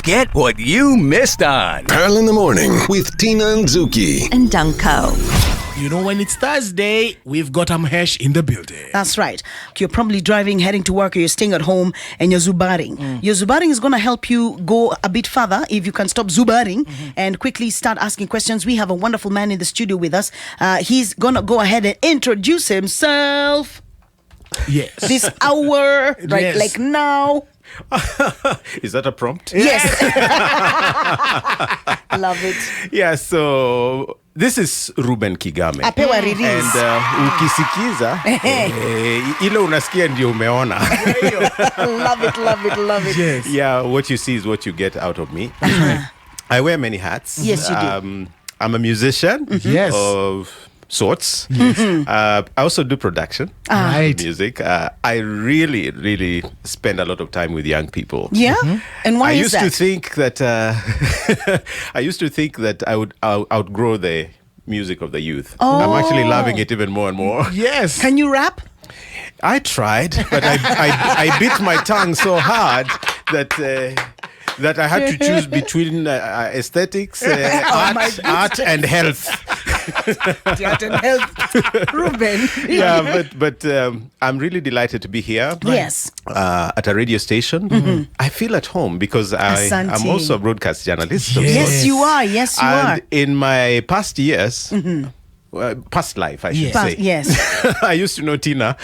Don't get what you missed on Pearl in the Morning with Tina and Zuki. And Danko. You know, when it's Thursday, we've got Amhesh in the building. That's right. You're probably driving, heading to work, or you're staying at home and you're zubaring. Your zubaring is going to help you go a bit further if you can stop zubaring and quickly start asking questions. We have a wonderful man in the studio with us. He's going to go ahead and introduce himself. Yes. This hour, right? Yes. Like now. Is that a prompt? Yes. Love it. Yeah, so this is Reuben Kigame. Apewa release. And ukisikiza, ile unasikia ndio umeona. Love it, love it, love it. Yes. Yeah, what you see is what you get out of me. I wear many hats. Yes, you do. I'm a musician Yes. of sorts. I also do production. Right. Music. I really spend a lot of time with young people. Yeah? And why I is used that? to think that I would outgrow the music of the youth. I'm actually loving it even more and more. Yes. Can you rap? I tried, but I bit my tongue so hard that I had to choose between aesthetics, art and health. Art and health. Reuben. Yeah, but I'm really delighted to be here. Yes. At a radio station. I feel at home because I'm Asante. also a broadcast journalist. of Yes. Yes, sorts. you are. Yes, you are. And in my past years, past life, I should say. Yes. I used to know Tina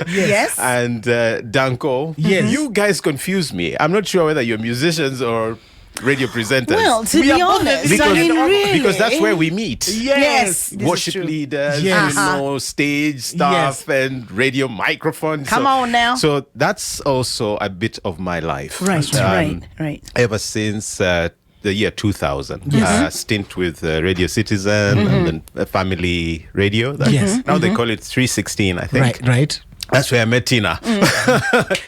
Yes. and Danko. Yes. You guys confuse me. I'm not sure whether you're musicians or radio presenters. Well, to We be are both honest, because- I mean, really. because that's where we meet. Yes. This is Worship true. leaders, Yes. stage stuff, and radio microphones. Come on now. So that's also a bit of my life. Right, right. Ever since the year 2000, stint with Radio Citizen and then Family Radio. Yes. Now they call it 316, I think. Right. That's where I met Tina.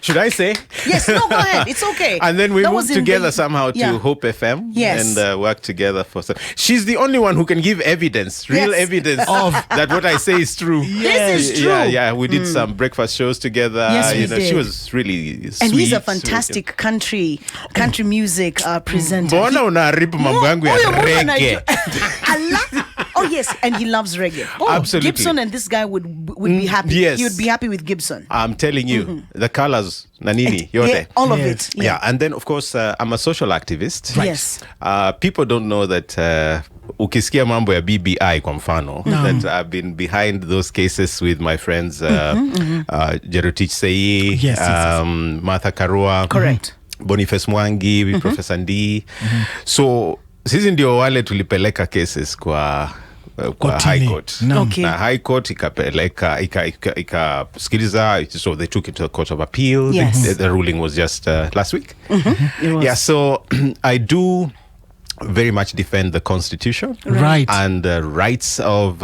Should I say? Yes, no, go ahead. It's okay. And then we That moved was in together the- somehow to Yeah. Hope FM Yes. and worked together for some. She's the only one who can give evidence, real Yes. evidence of that what I say is true. This is true. Yeah. We did some breakfast shows together. Yes, we She did. was really sweet. And he's a sweet. fantastic country music presenter. Mbona unaharibu mambo yangu ya Huyo mtu reggae? anajua- Oh yes, and he loves reggae. Oh, Absolutely. Gibson and this guy would be happy. yes. He would be happy with Gibson. I'm telling you, the colors, nanini, yote. Yeah, all of Yes. it. Yeah, and then of course I'm a social activist. Yes. People don't know that ukisikia mambo ya BBI kwa mfano, that I've been behind those cases with my friends Jerotich Sei, Yes. Martha Karua, Correct. Boniface Mwangi, Professor Ndii. So sisi ndio wale tulipeleka cases kwa Kotini. high court. Naam. Okay. Na high court ikapeleka ikasikiliza, so they took it to the court of appeal. Yes. The ruling was just last week. It was. Yeah, so I do very much defend the constitution Right. and the rights of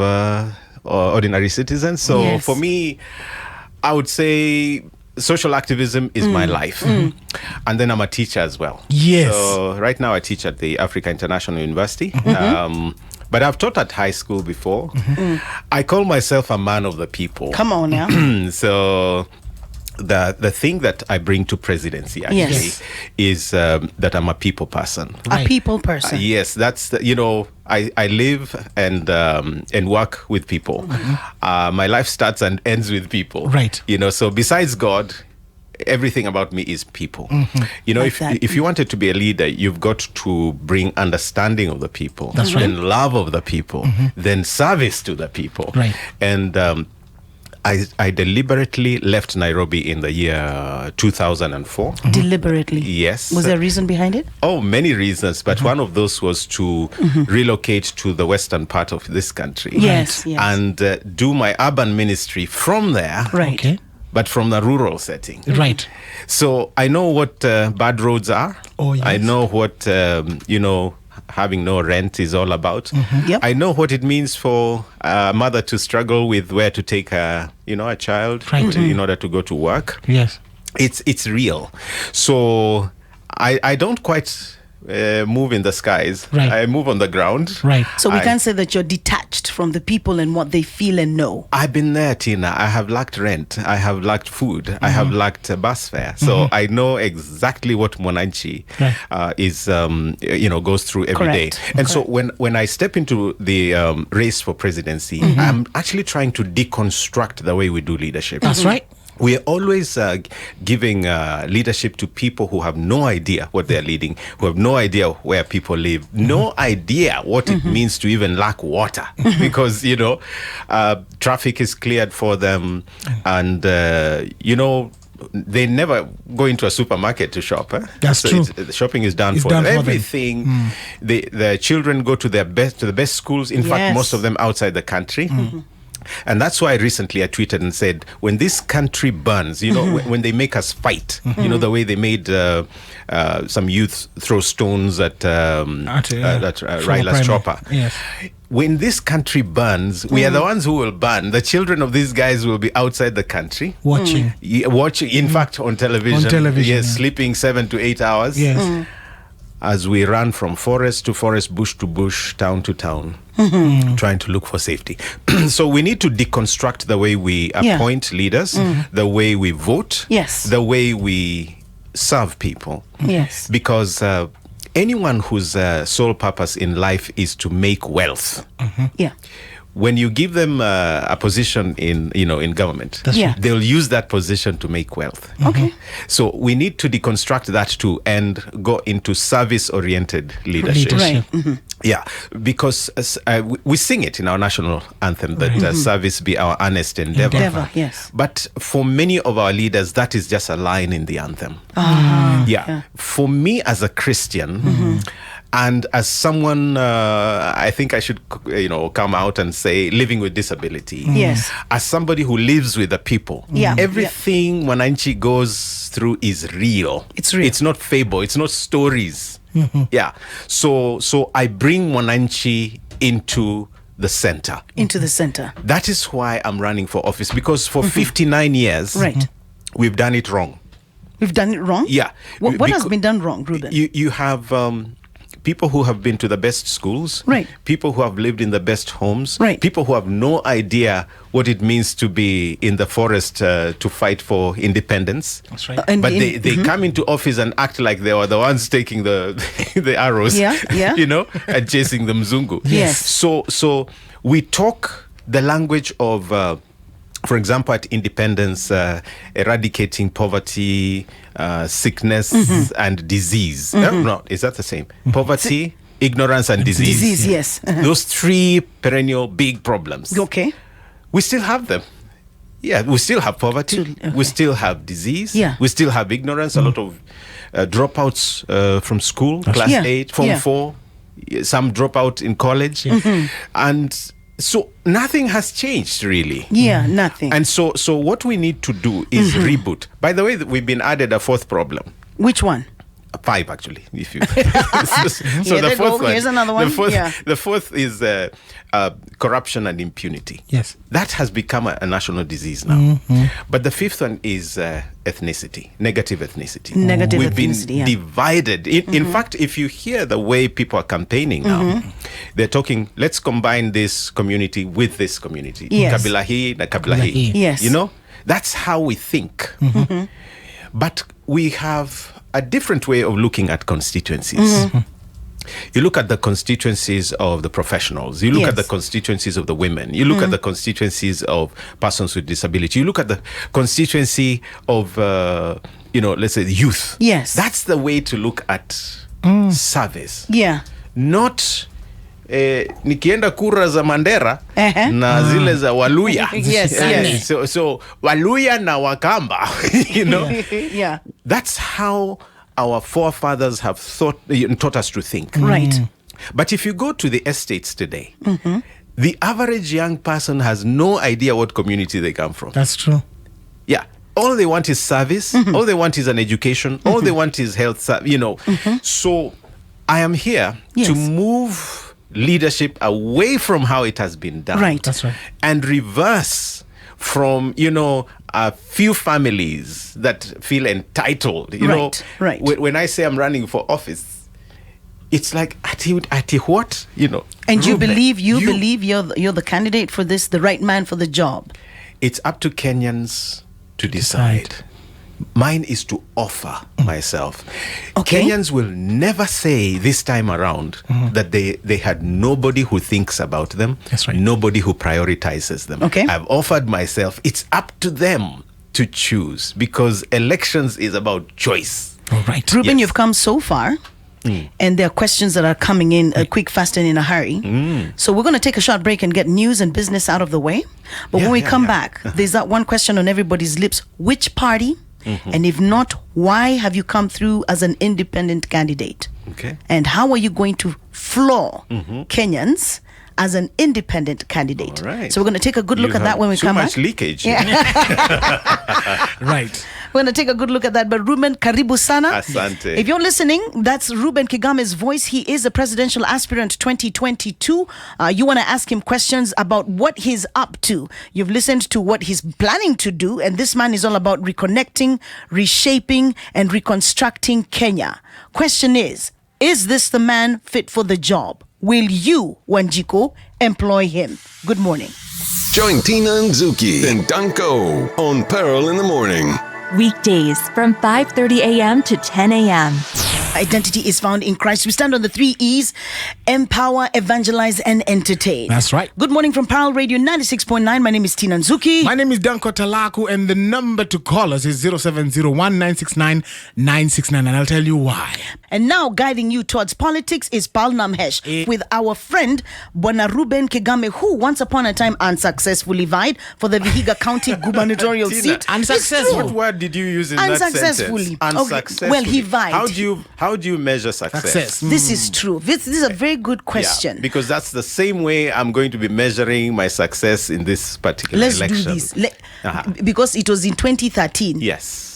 ordinary citizens. So Yes. for me, I would say social activism is my life. And then I'm a teacher as well. Yes. So right now I teach at the Africa International University. But I've taught at high school before. I call myself a man of the people. Come on now. So the thing that I bring to presidency actually Yes. is that I'm a people person. A people person. Yes, that's I live and work with people. My life starts and ends with people. Right. So besides God, everything about me is people. Like that. If you wanted to be a leader, you've got to bring understanding of the people, That's right. then love of the people, then service to the people. Right. And I deliberately left Nairobi in the year 2004. Deliberately. Yes. Was there a reason behind it? Oh, many reasons, but one of those was to relocate to the western part of this country. Yes, yes. And do my urban ministry from there, Right. Okay. but from the rural setting. Right. So I know what bad roads are. Oh, yes. I know what, having no rent is all about. Yep. I know what it means for a mother to struggle with where to take a child Right. in order to go to work. Yes. It's real. So I don't quite move in the skies. Right. I move on the ground. Right. So we I- can say that you're detached. detached from the people and what they feel and know. I've been there, Tina. I have lacked rent. I have lacked food. I have lacked bus fare. So I know exactly what Mwananchi is, goes through every day. And so when I step into the race for presidency, I'm actually trying to deconstruct the way we do leadership. That's right. We are always giving leadership to people who have no idea what they're leading, who have no idea where people live, no idea what it means to even lack water, because, traffic is cleared for them, and, they never go into a supermarket to shop. That's true. The shopping is done It's for done them. for them. Everything. The children go to the best schools. In fact, most of them outside the country. And that's why recently I tweeted and said, when this country burns, when they make us fight, the way they made some youth throw stones at Raila's chopper. Yes. When this country burns, we are the ones who will burn. The children of these guys will be outside the country. Watching. Watching, in fact, on television. On television, yes, sleeping 7 to 8 hours. Yes. As we run from forest to forest, bush to bush, town to town, trying to look for safety. So we need to deconstruct the way we appoint leaders, the way we vote, the way we serve people. Yes. Because anyone whose sole purpose in life is to make wealth, when you give them a position in government, they'll use that position to make wealth. Okay. So we need to deconstruct that too and go into service-oriented leadership. Right. Yeah, because we sing it in our national anthem that service be our honest endeavor. Yes. But for many of our leaders, that is just a line in the anthem. For me as a Christian, and as someone, I think I should, come out and say, living with disability. Yes. As somebody who lives with the people, everything Mwananchi goes through is real. It's real. It's not fable. It's not stories. Yeah. So I bring Mwananchi into the center. Into the center. That is why I'm running for office, because for 59 years, we've done it wrong. We've done it wrong? Yeah. What has been done wrong, Reuben? You have people who have been to the best schools, people who have lived in the best homes, people who have no idea what it means to be in the forest to fight for independence. That's right. But they come into office and act like they are the ones taking the arrows, and chasing the mzungu. Yes. So we talk the language of, for example, at independence, eradicating poverty, sickness, and disease. No, is that the same? Poverty, ignorance, and disease. Disease, yes. Those three perennial big problems. Okay. We still have them. Yeah, we still have poverty. We still have disease. Yeah. We still have ignorance. A lot of dropouts from school, class 8, form 4. Some drop out in college. And so nothing has changed, really. Yeah, nothing. And so what we need to do is reboot. By the way, we've been added a fourth problem. Which one? 5, actually. If you So the fourth one. Here's another one. The fourth is corruption and impunity. Yes. That has become a national disease now. But the fifth one is ethnicity, negative ethnicity. We've been divided. In fact, if you hear the way people are campaigning now, they're talking, let's combine this community with this community. Kabila hii na kabila hii. Yes. That's how we think. But we have a different way of looking at constituencies. You look at the constituencies of the professionals. You look at the constituencies of the women. You look at the constituencies of persons with disability. You look at the constituency of, let's say, the youth. Yes. That's the way to look at service. Yeah. Not nikienda kura za Mandera na zile za Waluya. Yes. So Waluya na Wakamba, Yeah. That's how our forefathers have taught us to think. Right. But if you go to the estates today, the average young person has no idea what community they come from. That's true. Yeah. All they want is service. All they want is an education. All they want is health. So I am here to move leadership away from how it has been done. Right. That's right. And reverse from, a few families that feel entitled. Right. When I say I'm running for office, it's like at ati what? And you Reuben, believe you're the candidate for this, the right man for the job? It's up to Kenyans to decide. Mine is to offer myself. Okay. Kenyans will never say this time around that they had nobody who thinks about them. That's right. Nobody who prioritizes them. Okay. I've offered myself. It's up to them to choose, because elections is about choice. All right. Reuben, Yes. you've come so far. And there are questions that are coming in quick, fast, and in a hurry. So we're going to take a short break and get news and business out of the way. But when we come back, there's that one question on everybody's lips. Which party? And if not, why have you come through as an independent candidate? Okay. And how are you going to floor Kenyans as an independent candidate? All right. So we're going to take a good look You at that have when we too come much back. leakage. Right. We're going to take a good look at that. But Reuben, karibu sana. Asante. If you're listening, that's Reuben Kigame's voice. He is a presidential aspirant 2022. You want to ask him questions about what he's up to. You've listened to what he's planning to do. And this man is all about reconnecting, reshaping, and reconstructing Kenya. Question is this the man fit for the job? Will you, Wanjiko, employ him? Good morning. Join Tina and Zuki and Danko on Pearl in the Morning. Weekdays from 5:30 a.m. to 10 a.m. Identity is found in Christ. We stand on the 3 E's: empower, evangelize, and entertain. That's right. Good morning from Pearl Radio 96.9. My name is Tina Nzuki. My name is Danko Talaku, and the number to call us is 0701-969-969, and I'll tell you why. And now guiding you towards politics is Paul Namhesh with our friend Bwana Reuben Kigame, who once upon a time unsuccessfully vied for the Vihiga County gubernatorial Tina, seat. unsuccessful. What word did you use in that Unsuccessfully. sentence? Okay. Unsuccessfully. Well, he vied. How do you measure success? Success. This is true. This is a very good question. Yeah, because that's the same way I'm going to be measuring my success in this particular Let's election. do this. Because it was in 2013. Yes.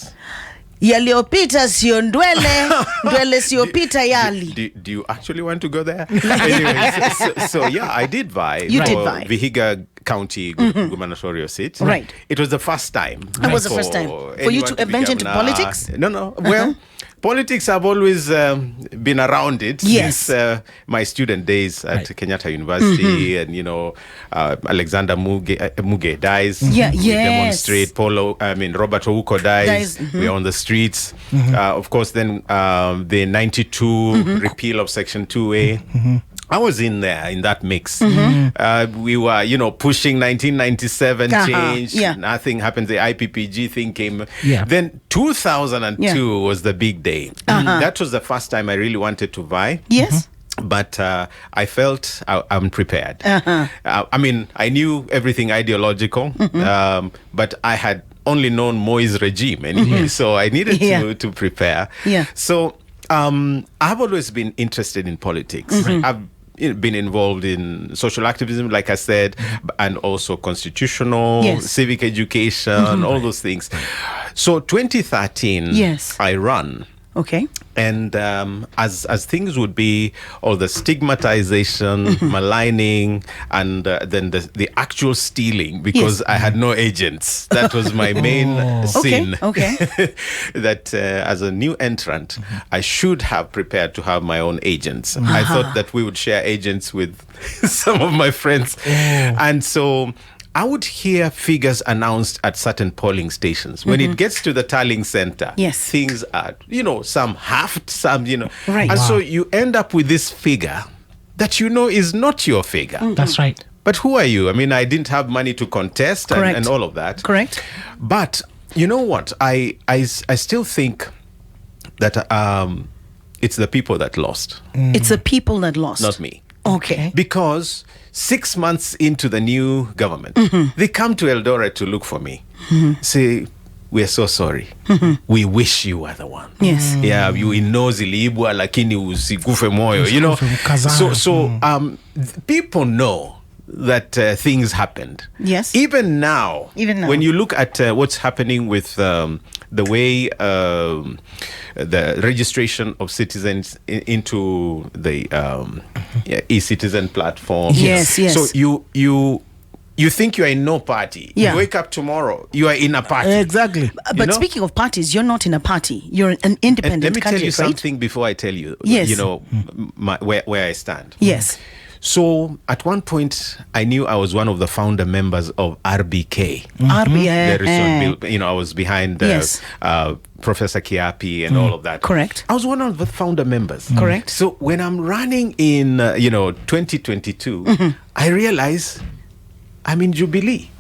Yaliyopita sio ndwele, ndwele sio pita yali. Do you actually want to go there? Anyway, so yeah, I did vie You for did vie. Vihiga County gubernatorial seat. Right. It was the first time. It was the first time. For you to be venture into governor. politics? No. Well, politics have always been around it Yes. since my student days at Kenyatta University, and Alexander Muge dies. Yeah, We yes. demonstrate. Robert Ouko dies. We're on the streets. Of course, then the 92 repeal of Section 2A. I was in there in that mix. We were, pushing 1997 change. Yeah. Nothing happened. The IPPG thing came. Yeah. Then 2002 was the big day. That was the first time I really wanted to vie. Yes. But I felt I'm prepared. I knew everything ideological, but I had only known Moi's regime anyway, so I needed to prepare. Yeah. So I've always been interested in politics. I've been involved in social activism, like I said, and also constitutional, civic education, all those things. So 2013, I ran. Okay. And as things would be, all the stigmatization, maligning, and then the actual stealing, because I had no agents. That was my main sin. Okay. That as a new entrant, I should have prepared to have my own agents. I thought that we would share agents with some of my friends. And so I would hear figures announced at certain polling stations. When it gets to the tallying center, things are, some halved, some, Right. And so you end up with this figure that is not your figure. That's right. But who are you? I didn't have money to contest and all of that. Correct. But you know what? I still think that it's the people that lost. It's the people that lost. Not me. Okay. Because 6 months into the new government, they come to Eldoret to look for me. Say, we're so sorry. We wish you were the one. Yes. Yeah, you know ziliibwa lakini usikufe moyo. So people know that things happened. Yes. Even now. When you look at what's happening with the way the registration of citizens into the e-citizen platform. Yes. So You think you are in no party. Yeah. You wake up tomorrow, you are in a party. Exactly. But know? speaking of parties, you're not in a party. You're an independent Let me tell you candidate, right? something before I tell you, Yes. you know, where I stand. Yes. So at one point, I knew I was one of the founder members of RBK. RBA. The resort bill, you know, I was behind Yes. Professor Kiapi and all of that. Correct. I was one of the founder members. Correct. So when I'm running in, 2022, I realize I'm in Jubilee.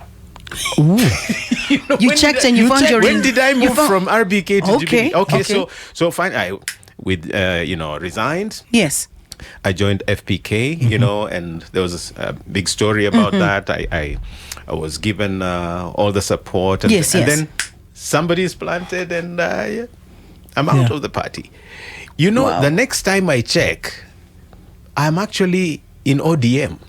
You when checked did and you found checked. your. When did I move found- from RBK to Okay, Jubilee? Okay, okay. so fine. I resigned. Yes. I joined FPK, and there was a big story about that. I was given all the support, and, Yes, and yes. then somebody is planted, and I'm out of the party. Wow. The next time I check, I'm actually in ODM.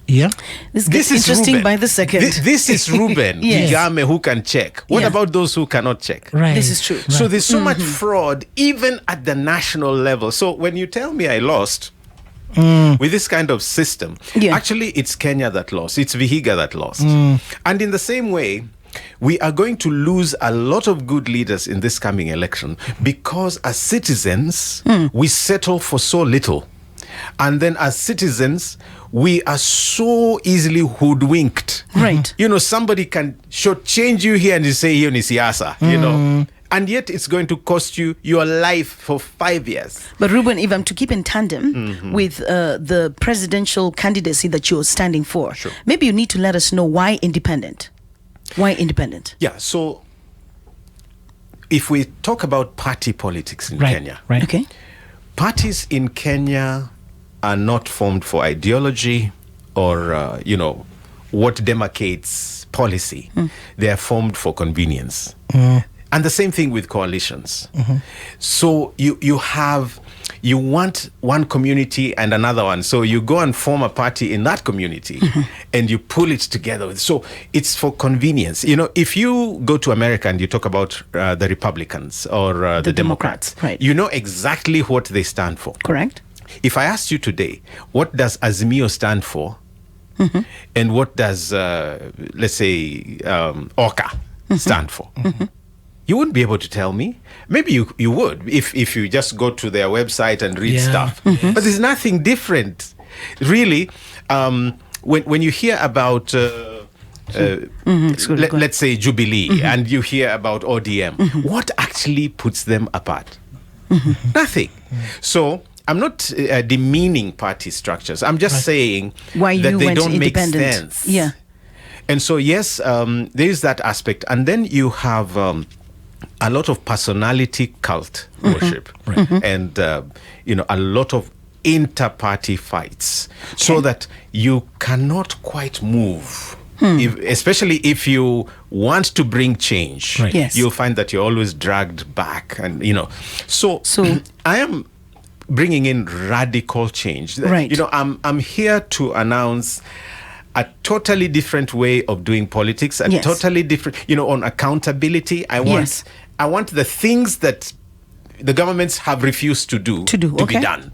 Yeah. This gets interesting Reuben. by the second. This is Reuben Yes. Kigame who can check. What Yeah. about those who cannot check? Right. This is true. So there's so much fraud, even at the national level. So when you tell me I lost with this kind of system, Yeah. actually it's Kenya that lost. It's Vihiga that lost. And in the same way, we are going to lose a lot of good leaders in this coming election because as citizens, we settle for so little. And then as citizens, we are so easily hoodwinked. Right. Somebody can shortchange you here and you say, "Hiyo ni siasa," and yet it's going to cost you your life for 5 years. But Reuben, if I'm to keep in tandem with the presidential candidacy that you're standing for, Sure. maybe you need to let us know why independent. Why independent? Yeah, so if we talk about party politics in Right. Kenya, Right. Okay. parties in Kenya are not formed for ideology or, what demarcates policy. They are formed for convenience. And the same thing with coalitions. So you want one community and another one. So you go and form a party in that community and you pull it together. So it's for convenience. If you go to America and you talk about the Republicans or the Democrats, right. you know exactly what they stand for. Correct. If I asked you today, what does Azimio stand for? And what does, let's say, OCA stand for? You wouldn't be able to tell me. Maybe you would if you just go to their website and read Yeah. stuff. But there's nothing different. Really, when you hear about, let's say, Jubilee, and you hear about ODM, what actually puts them apart? Nothing. So I'm not demeaning party structures. I'm just saying Why that you they went don't make independent. sense. Yeah. And so, yes, there is that aspect. And then you have a lot of personality cult worship and, a lot of inter-party fights so that you cannot quite move. Especially if you want to bring change, Right. Yes. you'll find that you're always dragged back. And, so I am bringing in radical change. Right. I'm here to announce a totally different way of doing politics, a Yes. totally different, on accountability. Yes. I want the things that the governments have refused to do To be okay. done.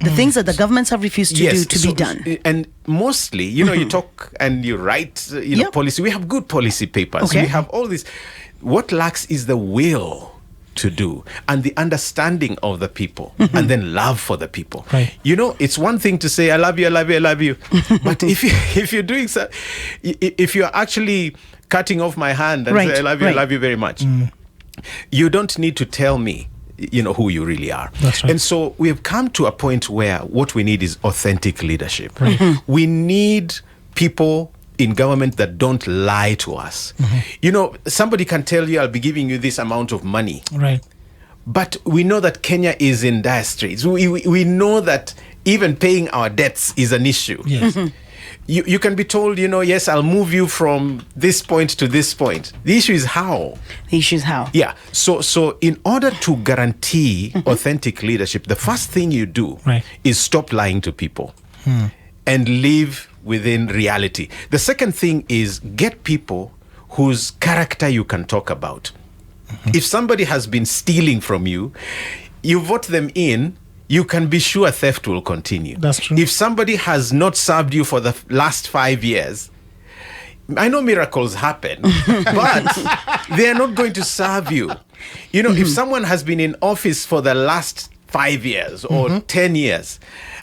The things that the governments have refused to do to be done. And mostly, you talk and you write, Yep. policy. We have good policy papers. Okay. We have all this. What lacks is the will to do and the understanding of the people and then love for the people. Right. It's one thing to say, I love you, I love you, I love you. But if you're doing so, if you're actually cutting off my hand and Right, say, I love you, right. I love you very much, you don't need to tell me who you really are. That's right. And so we have come to a point where what we need is authentic leadership. We need people in government that don't lie to us. Somebody can tell you, I'll be giving you this amount of money. Right. But we know that Kenya is in dire straits. We know that even paying our debts is an issue. Yes. You can be told, yes, I'll move you from this point to this point. The issue is how. The issue is how. Yeah. So in order to guarantee authentic leadership, the first thing you do Right. is stop lying to people and live within reality. The second thing is get people whose character you can talk about. If somebody has been stealing from you, you vote them in, you can be sure theft will continue. That's true. If somebody has not served you for the last 5 years, I know miracles happen, but they are not going to serve you. You know, if someone has been in office for the last 5 years or 10 years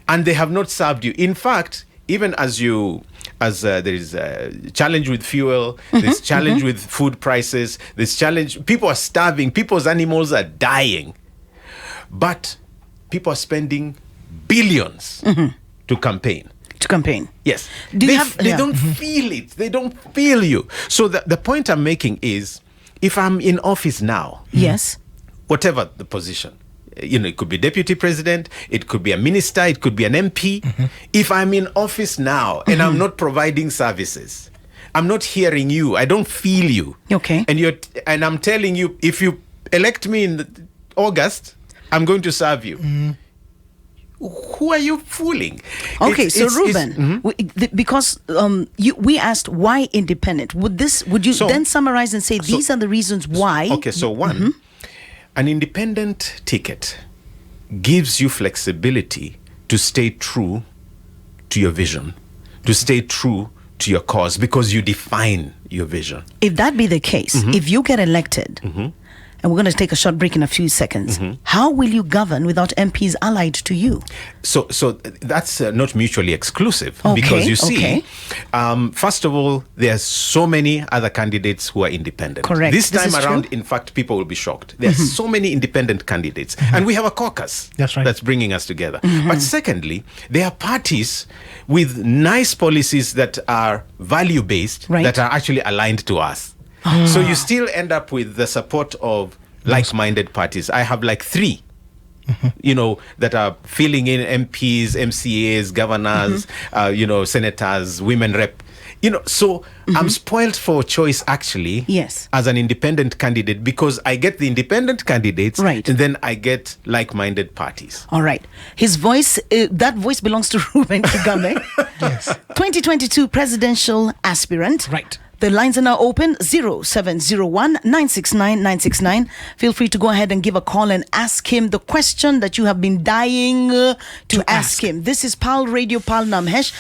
and they have not served you, in fact, even as there is a challenge with fuel, there's challenge with food prices, there's challenge, people are starving, people's animals are dying, but people are spending billions to campaign. Yes. They don't feel it. They don't feel you. So the point I'm making is, if I'm in office now, yes, whatever the position, you know, it could be deputy president, it could be a minister, it could be an MP. If I'm in office now and I'm not providing services, I'm not hearing you, I don't feel you. Okay. And I'm telling you, if you elect me in August, I'm going to serve you. Who are you fooling? Okay, Reuben, because we asked why independent. Would you then summarize and say these are the reasons why? Okay, so one, an independent ticket gives you flexibility to stay true to your vision, to stay true to your cause, because you define your vision. If that be the case, if you get elected, and we're going to take a short break in a few seconds, how will you govern without MPs allied to you? So that's not mutually exclusive, because you see, first of all, there are so many other candidates who are independent. Correct. This time around, in fact, people will be shocked. There are so many independent candidates, and we have a caucus that's bringing us together. But secondly, there are parties with nice policies that are value-based, that are actually aligned to us. So you still end up with the support of like-minded parties. I have like 3, you know, that are filling in MPs, MCAs, governors, you know, senators, women rep. You know, so I'm spoiled for choice, actually, as an independent candidate, because I get the independent candidates, and then I get like-minded parties. All right. His voice, that voice belongs to Reuben Kigame. Yes. 2022 presidential aspirant. Right. The lines are now open, 0701 969 969. Feel free to go ahead and give a call and ask him the question that you have been dying to ask him. This is Pal Radio, Pal Namhesh.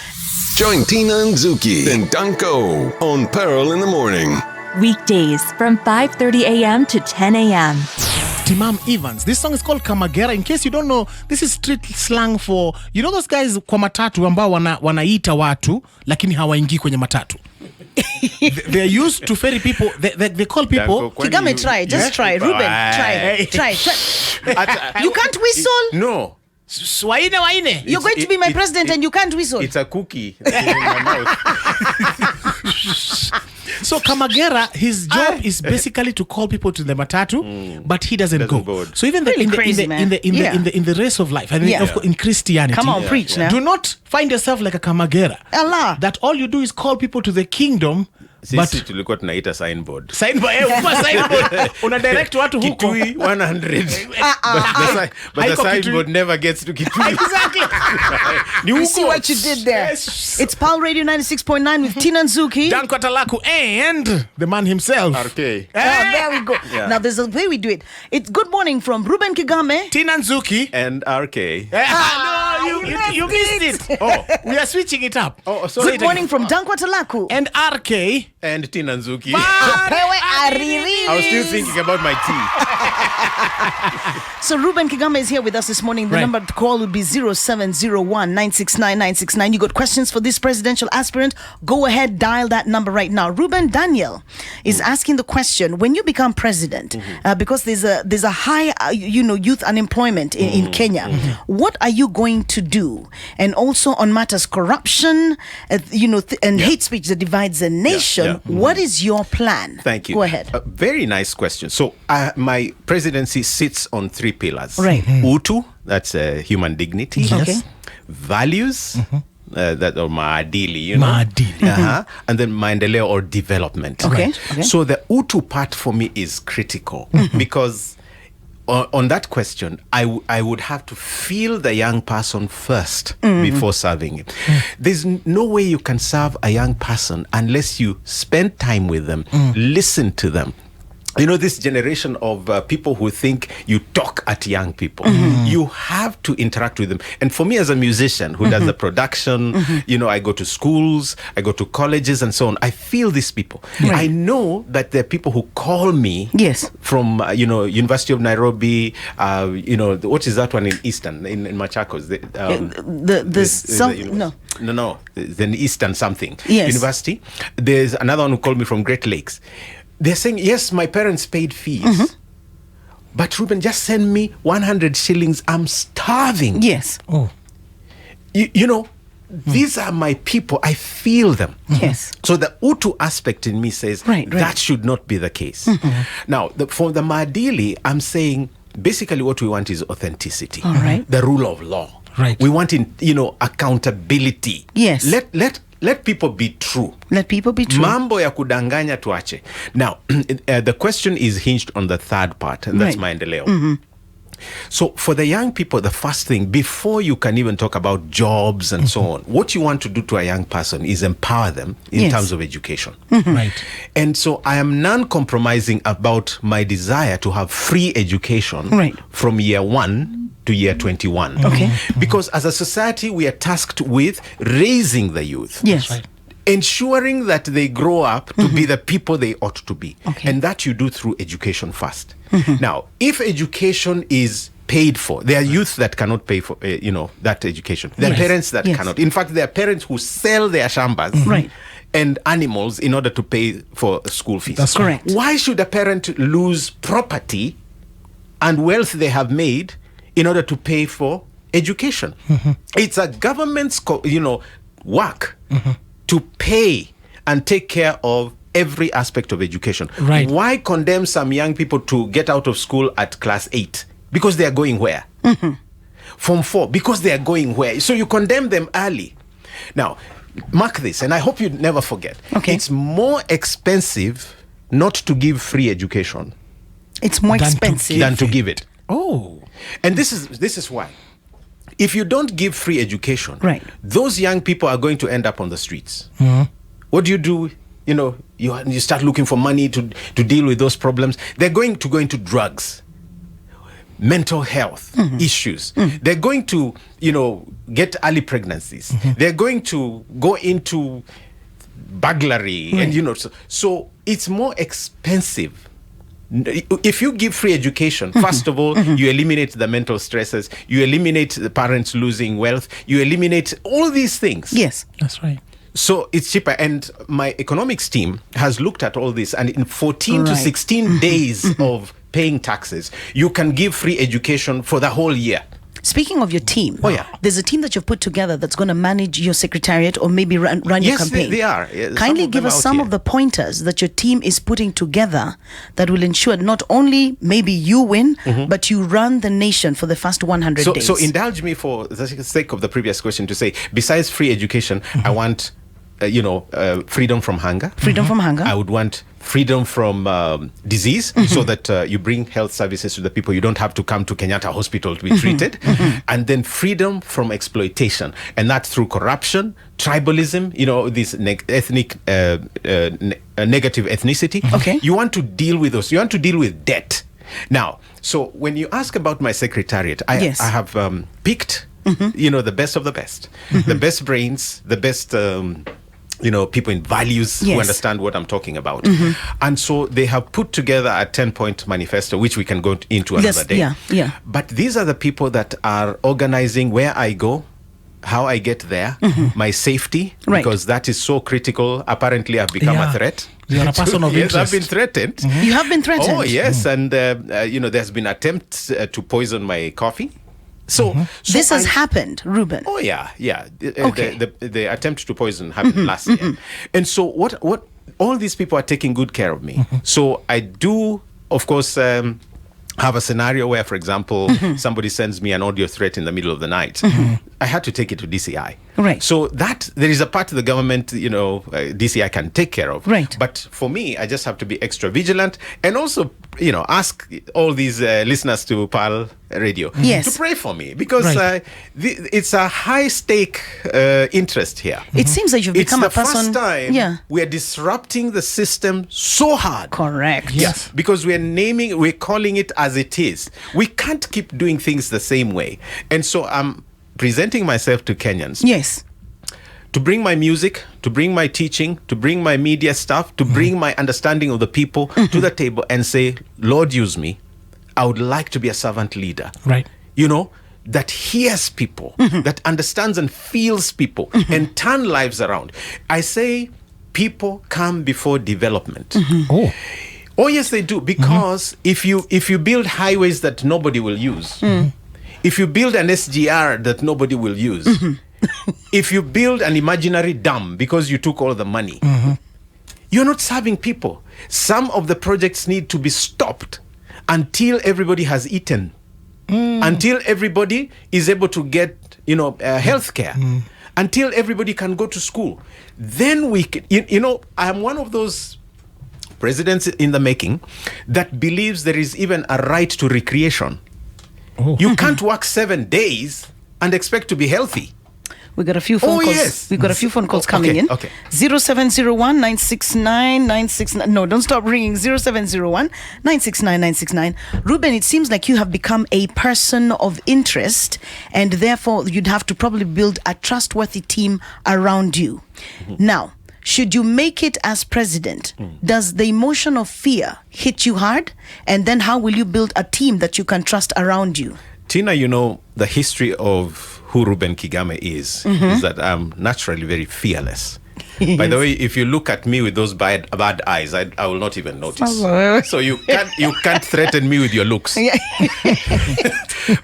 Join Tina and Zuki and Danko on Pearl in the Morning. Weekdays from 5:30 a.m. to 10 a.m. Timam Evans. This song is called Kamagera. In case you don't know, this is street slang for, you know those guys kwa matatu ambao wanaita watu lakini hawaingii kwenye matatu. They're used to ferry people. They call people. Kigame, try. Just try. Reuben, try. You can't whistle? No. Waine. You're going to be my president and you can't whistle. It's a cookie in my mouth. So Kamagera, his job is basically to call people to the matatu, but he doesn't go. Board. So even in the race of life, I mean, of course, in Christianity, come on, preach now. Do not find yourself like a Kamagera. Allah. That all you do is call people to the kingdom. Sisi tulikuwa tunaita signboard. Signboard. Una direct watu huko. Kitui 100. But the signboard never gets to Kitui. Exactly. You see what you did there. Yes. It's Pal Radio 96.9 with Tina and Zuki. Danko Talaku and the man himself. Okay. There we go. Yeah. Now there's a way we do it. It's good morning from Reuben Kigame. Tina and Zuki. And RK. No, you missed it. Oh, we are switching it up. Oh, sorry. Good morning from Danko Talaku. And RK. And Tina Nzuki. I was still thinking about my tea. So Reuben Kigame is here with us this morning. The number to call would be 0701 969 969. You got questions for this presidential aspirant? Go ahead, dial that number right now. Reuben Daniel is asking the question: when you become president, because there's a high youth unemployment in Kenya, what are you going to do? And also on matters corruption, and hate speech that divides a nation. What is your plan? Thank you. Go ahead. Very nice question. So my presidency sits on 3 pillars. Right. Utu, that's human dignity. Yes. Okay. Values, that or maadili, Maadili. And then maendeleo or development. Okay. So the Utu part for me is critical because on that question, I would have to feel the young person first before serving him. There's no way you can serve a young person unless you spend time with them, listen to them, this generation of people who think you talk at young people. You have to interact with them. And for me as a musician who does the production, I go to schools, I go to colleges and so on. I feel these people. Right. I know that there are people who call me from, University of Nairobi, what is that one in Eastern, in Machakos? No, the Eastern something. University. There's another one who called me from Great Lakes. They're saying, yes, my parents paid fees. But Reuben, just send me 100 shillings. I'm starving. Yes. Oh. These are my people. I feel them. Yes. So the Utu aspect in me says that should not be the case. Now, for the Maadili, I'm saying basically what we want is authenticity. All right. The rule of law. Right. We want, accountability. Yes. Let people be true. Let people be true. Mambo ya kudanganya tuache. Now, the question is hinged on the third part, and that's maendeleo. So for the young people, the first thing, before you can even talk about jobs and so on, what you want to do to a young person is empower them in terms of education. Right. And so I am non-compromising about my desire to have free education from year 1 to year 21. Okay. Because as a society, we are tasked with raising the youth. Yes. Right. Ensuring that they grow up to be the people they ought to be. Okay. And that you do through education first. Now, if education is paid for, there are youth that cannot pay for, that education. There are parents that cannot. In fact, there are parents who sell their shambas and animals in order to pay for school fees. That's correct. Why should a parent lose property and wealth they have made in order to pay for education? It's a government's, work to pay and take care of every aspect of education. Right. Why condemn some young people to get out of school at class 8? Because they are going where? Form 4, because they are going where? So you condemn them early. Now, mark this, and I hope you never forget. Okay. It's more expensive not to give free education It's more Than to expensive. than to give it. Oh. And this is why. If you don't give free education, those young people are going to end up on the streets. What do? You start looking for money to deal with those problems. They're going to go into drugs, mental health issues. They're going to, get early pregnancies. They're going to go into burglary. And, so it's more expensive. If you give free education, first of all, you eliminate the mental stresses, you eliminate the parents losing wealth, you eliminate all these things. Yes. That's right. So it's cheaper. And my economics team has looked at all this, and in 14 to 16 days of paying taxes, you can give free education for the whole year. Speaking of your team, there's a team that you've put together that's going to manage your secretariat or maybe run your campaign. Yes, they are. Kindly give us some of the pointers that your team is putting together that will ensure not only maybe you win, but you run the nation for the first 100 days. So indulge me for the sake of the previous question to say, besides free education, I want freedom from hunger. Freedom from hunger. I would want freedom from disease, so that you bring health services to the people. You don't have to come to Kenyatta Hospital to be treated. And then freedom from exploitation, and that's through corruption, tribalism, this ethnic negative ethnicity. Okay. You want to deal with those. You want to deal with debt. Now, so when you ask about my secretariat, I have picked the best of the best, the best brains, the best people in values who understand what I'm talking about. And so they have put together a 10-point manifesto, which we can go into another day. But these are the people that are organizing where I go, how I get there, my safety, because that is so critical. Apparently, I've become a threat. You're a person of interest. Yes, I've been threatened. You have been threatened? Oh, yes. And, there's been attempts to poison my coffee. So this has happened, Reuben. Oh yeah. Okay. The attempt to poison happened last year, and so what? All these people are taking good care of me. So I do, of course, have a scenario where, for example, somebody sends me an audio threat in the middle of the night. I had to take it to DCI. Right. So that there is a part of the government, DCI can take care of. Right. But for me, I just have to be extra vigilant and also ask all these listeners to Pearl Radio Yes. to pray for me, because Right. it's a high stake interest here. It seems that you've It's become the a person. first time Yeah. we are disrupting the system so hard. Correct. Yes. Because we're calling it as it is. We can't keep doing things the same way. And so I'm presenting myself to Kenyans Yes. to bring my music, to bring my teaching, to bring my media stuff, to bring my understanding of the people to the table and say, Lord, use me. I would like to be a servant leader. Right. That hears people, that understands and feels people, and turn lives around. I say people come before development. Oh yes, they do, because if you build highways that nobody will use, if you build an SGR that nobody will use, if you build an imaginary dam because you took all the money, you're not serving people. Some of the projects need to be stopped until everybody has eaten, until everybody is able to get health care, until everybody can go to school. Then we can, I'm one of those presidents in the making that believes there is even a right to recreation. You can't work 7 days and expect to be healthy. We got a few phone calls. Yes. We got a few phone calls Okay, coming in. okay. 0701 969 969. No, don't stop ringing. 0701 969 969. Reuben, it seems like you have become a person of interest, and therefore you'd have to probably build a trustworthy team around you. Now, should you make it as president, does the emotion of fear hit you hard? And then how will you build a team that you can trust around you? Tina, the history of who Reuben Kigame is that I'm naturally very fearless. By the way, if you look at me with those bad eyes, I will not even notice. So you can't threaten me with your looks.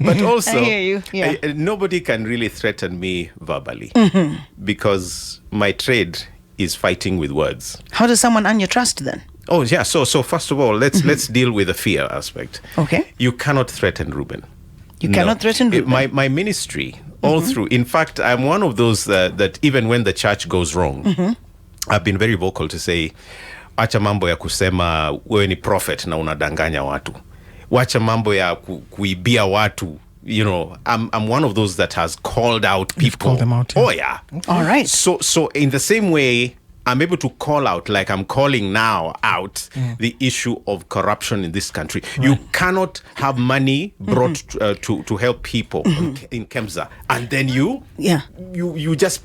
But also, I hear you. Yeah. Nobody can really threaten me verbally, because my trade is fighting with words. How does someone earn your trust then? Oh yeah. So first of all, let's deal with the fear aspect. Okay. You cannot threaten Reuben. You cannot threaten Reuben. My ministry, all through. In fact, I'm one of those that even when the church goes wrong, I've been very vocal to say, wacha mambo ya kusema wewe ni prophet na unadanganya watu. Wacha mambo ya kuibia watu. I'm one of those that has called out people. You've called them out, yeah. Oh yeah. All right. So in the same way, I'm able to call out, like I'm calling now out, the issue of corruption in this country. Right. You cannot have money brought to help people in Kemsa, and then you just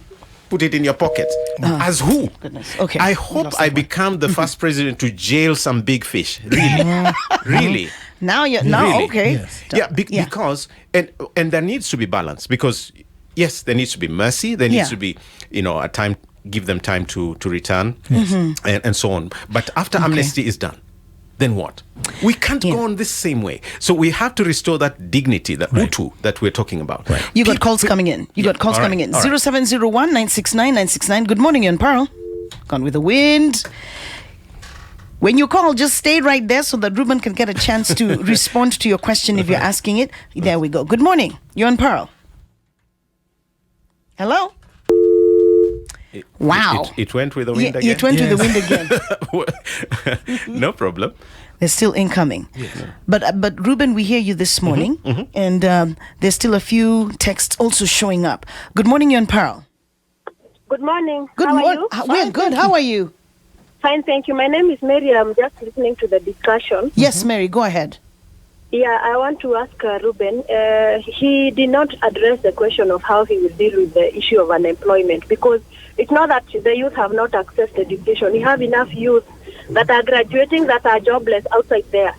put it in your pocket. As who? Goodness. Okay. I hope I become the first president to jail some big fish. Really, really. Now Really? okay. Yes. Because and there needs to be balance, because yes, there needs to be mercy. There needs to be a time. Give them time to return, and so on. But after amnesty is done, then what? We can't go on this same way. So we have to restore that dignity, that utu that we're talking about. Right. You got calls coming in. You got calls coming in. 0701 969 969. Good morning, you're on Pearl. Gone with the wind. When you call, just stay right there so that Reuben can get a chance to respond to your question if you're asking it. There we go. Good morning. You're on Pearl. Hello? Wow. It went with the wind again? It went with the wind again. No problem. They're still incoming. Yes. But Reuben, we hear you this morning, and there's still a few texts also showing up. Good morning, you're on Pearl. Good morning. Good How are morning. you? We're good. How are you? Fine, thank you. My name is Mary. I'm just listening to the discussion. Yes, Mary, go ahead. Yeah, I want to ask Reuben. He did not address the question of how he will deal with the issue of unemployment, because it's not that the youth have not accessed education. We have enough youth that are graduating that are jobless outside there.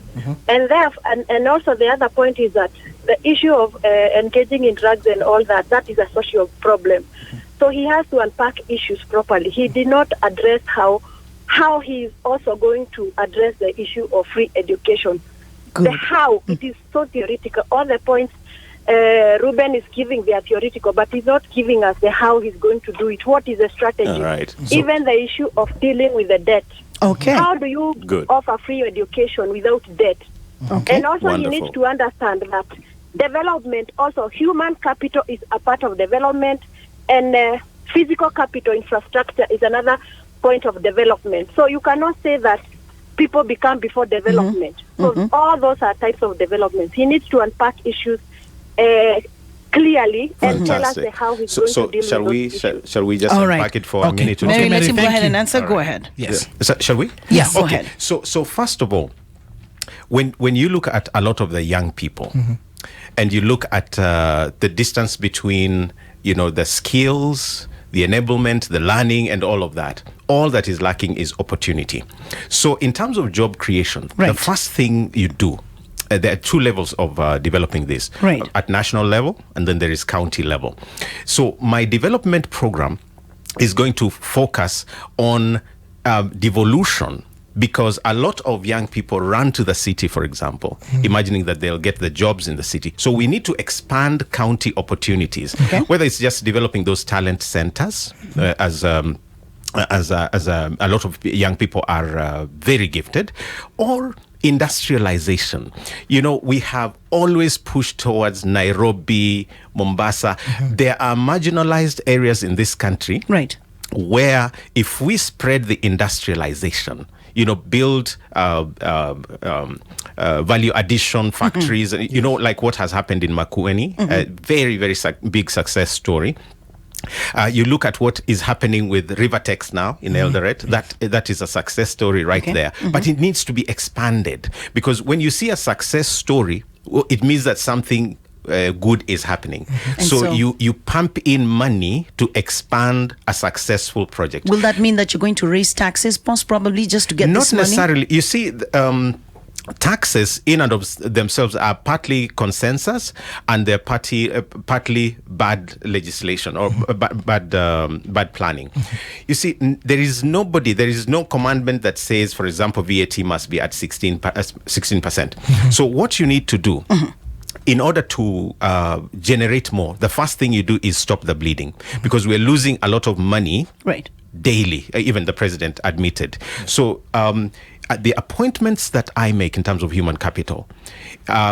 And also the other point is that the issue of engaging in drugs and all that is a social problem. So he has to unpack issues properly. He did not address how he is also going to address the issue of free education. Good. The how, it is so theoretical. All the points Reuben is giving, they are theoretical, but he's not giving us the how he's going to do it. What is the strategy? All right. Even the issue of dealing with the debt. Okay. How do you offer free education without debt? Okay. And also Wonderful. he needs to understand that development, also human capital is a part of development, and physical capital, infrastructure is another point of development. So you cannot say that people become before development. So all those are types of developments. He needs to unpack issues clearly and tell us Fantastic. how he's So, going so to deal shall with we those issues. shall we just All unpack right. it for a Okay. minute or Mary, two? let him go thank ahead you. and answer. All Go right. ahead. Yes. Shall we? Yeah, go Okay. ahead. So first of all, when you look at a lot of the young people, and you look at the distance between the skills, the enablement, the learning, and all of that is lacking is opportunity. So in terms of job creation, the Right. first thing you do. There are two levels of developing this. Right. At national level, and then there is county level. So my development program is going to focus on devolution, because a lot of young people run to the city, for example, imagining that they'll get the jobs in the city. So we need to expand county opportunities, whether it's just developing those talent centers, as a lot of young people are very gifted, or industrialization. We have always pushed towards Nairobi, Mombasa. There are marginalized areas in this country, Right. where if we spread the industrialization, build value addition factories, like what has happened in Makueni, a very, very big success story. You look at what is happening with Rivertex now in Eldoret. That is a success story right there. But it needs to be expanded, because when you see a success story, it means that something good is happening. So you pump in money to expand a successful project. Will that mean that you're going to raise taxes, most probably, just to get Not this money? necessarily. You see, taxes in and of themselves are partly consensus, and they're partly bad legislation or bad planning. You see, there is no commandment that says, for example, VAT must be at 16%. So what you need to do, in order to generate more, the first thing you do is stop the bleeding, because we're losing a lot of money Right. daily. Even the president admitted. So the appointments that I make in terms of human capital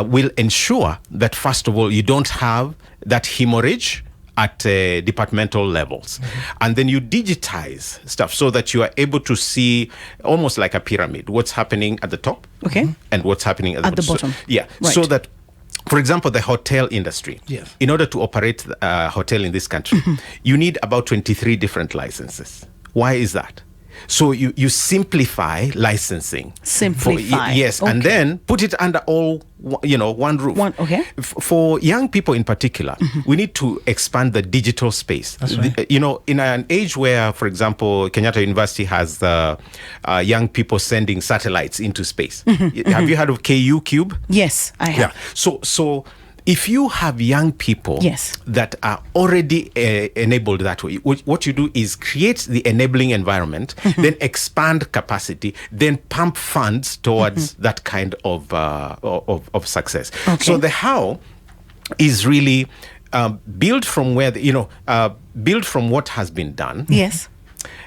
will ensure that, first of all, you don't have that hemorrhage at departmental levels. And then you digitize stuff so that you are able to see, almost like a pyramid, what's happening at the top, and what's happening at the bottom. So, yeah. Right. So that, for example, the hotel industry, Yes. in order to operate a hotel in this country, you need about 23 different licenses. Why is that? So you simplify licensing. Simplify. Yes, Okay. and then put it under one roof. Okay. For young people in particular, we need to expand the digital space. That's right. In an age where, for example, Kenyatta University has young people sending satellites into space. Have you heard of KU Cube? Yes, I have. Yeah. So if you have young people Yes. that are already enabled that way, what you do is create the enabling environment, then expand capacity, then pump funds towards that kind of success. Okay. So the how is really build from where build from what has been done, Yes.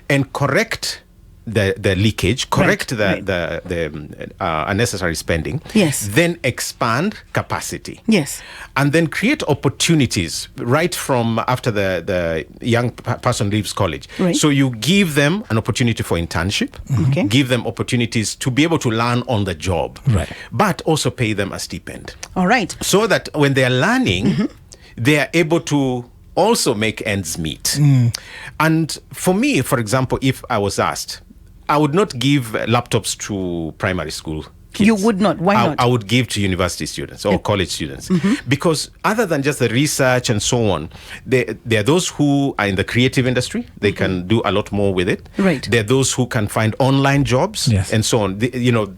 and correct the leakage, correct Right, the unnecessary spending. Yes. Then expand capacity. Yes. And then create opportunities right from after the young person leaves college. Right. So you give them an opportunity for internship, Okay. give them opportunities to be able to learn on the job, Right. but also pay them a stipend, All right. so that when they are learning, they are able to also make ends meet. And for me, for example, if I was asked, I would not give laptops to primary school kids. You would not. Why not? I would give to university students or college students, because other than just the research and so on, there are those who are in the creative industry. They can do a lot more with it. Right. There are those who can find online jobs, Yes. and so on.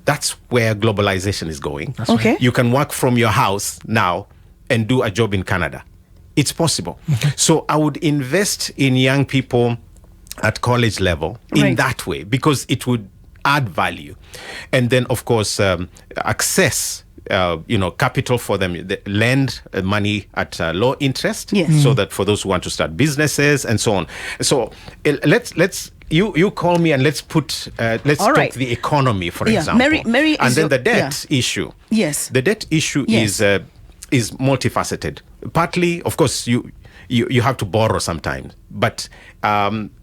That's where globalization is going. Okay. You can work from your house now and do a job in Canada. It's possible. So I would invest in young people at college level in Right. that way, because it would add value. And then, of course, access capital for them, lend money at low interest, Yes. so that for those who want to start businesses and so on. So let's you call me and let's All talk right. the economy, for Yeah. example. Mary and is then your- the debt issue. Yes. The debt issue Yes. is multifaceted. Partly, of course, you have to borrow sometimes, but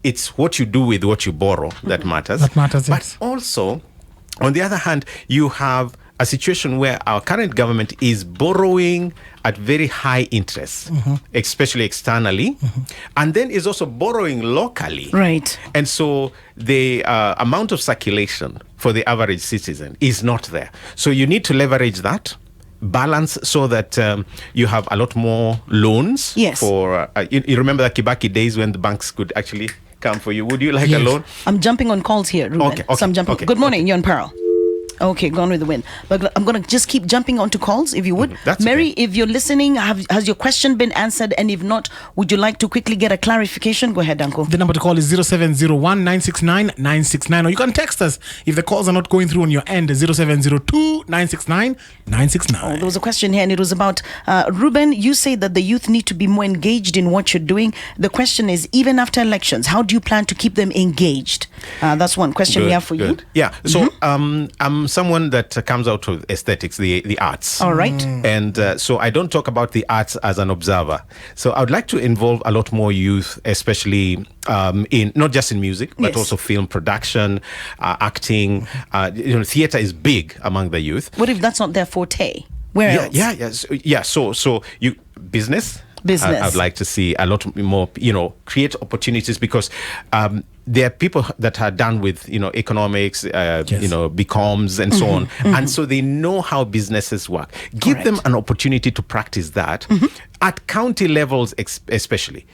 it's what you do with what you borrow that matters. That matters, But yes. also, on the other hand, you have a situation where our current government is borrowing at very high interest, especially externally, and then is also borrowing locally. Right. And so the amount of circulation for the average citizen is not there. So you need to leverage that balance so that you have a lot more loans. Yes. For you remember the Kibaki days when the banks could actually come for you. Would you like a loan? I'm jumping on calls here, Reuben. Okay, So I'm jumping. okay, Good morning, you're on Pearl. Okay, gone with the wind. But I'm going to just keep jumping onto calls, if you would. That's Mary, okay. if you're listening, has your question been answered? And if not, would you like to quickly get a clarification? Go ahead, Danko. The number to call is 0701 969 969, or you can text us if the calls are not going through on your end. 0702 969 969. Oh, there was a question here, and it was about Reuben. You say that the youth need to be more engaged in what you're doing. The question is, even after elections, how do you plan to keep them engaged? That's one question we have for you. Yeah. So I'm someone that comes out of aesthetics, the arts. All right. And so I don't talk about the arts as an observer. So I would like to involve a lot more youth, especially in not just in music, but Yes. also film production, acting. Theater is big among the youth. What if that's not their forte? Where else? So you business. Business. I'd like to see a lot more, create opportunities, because there are people that are done with, economics, BComs and so on. And so they know how businesses work. Give Correct. them an opportunity to practice that at county levels, especially,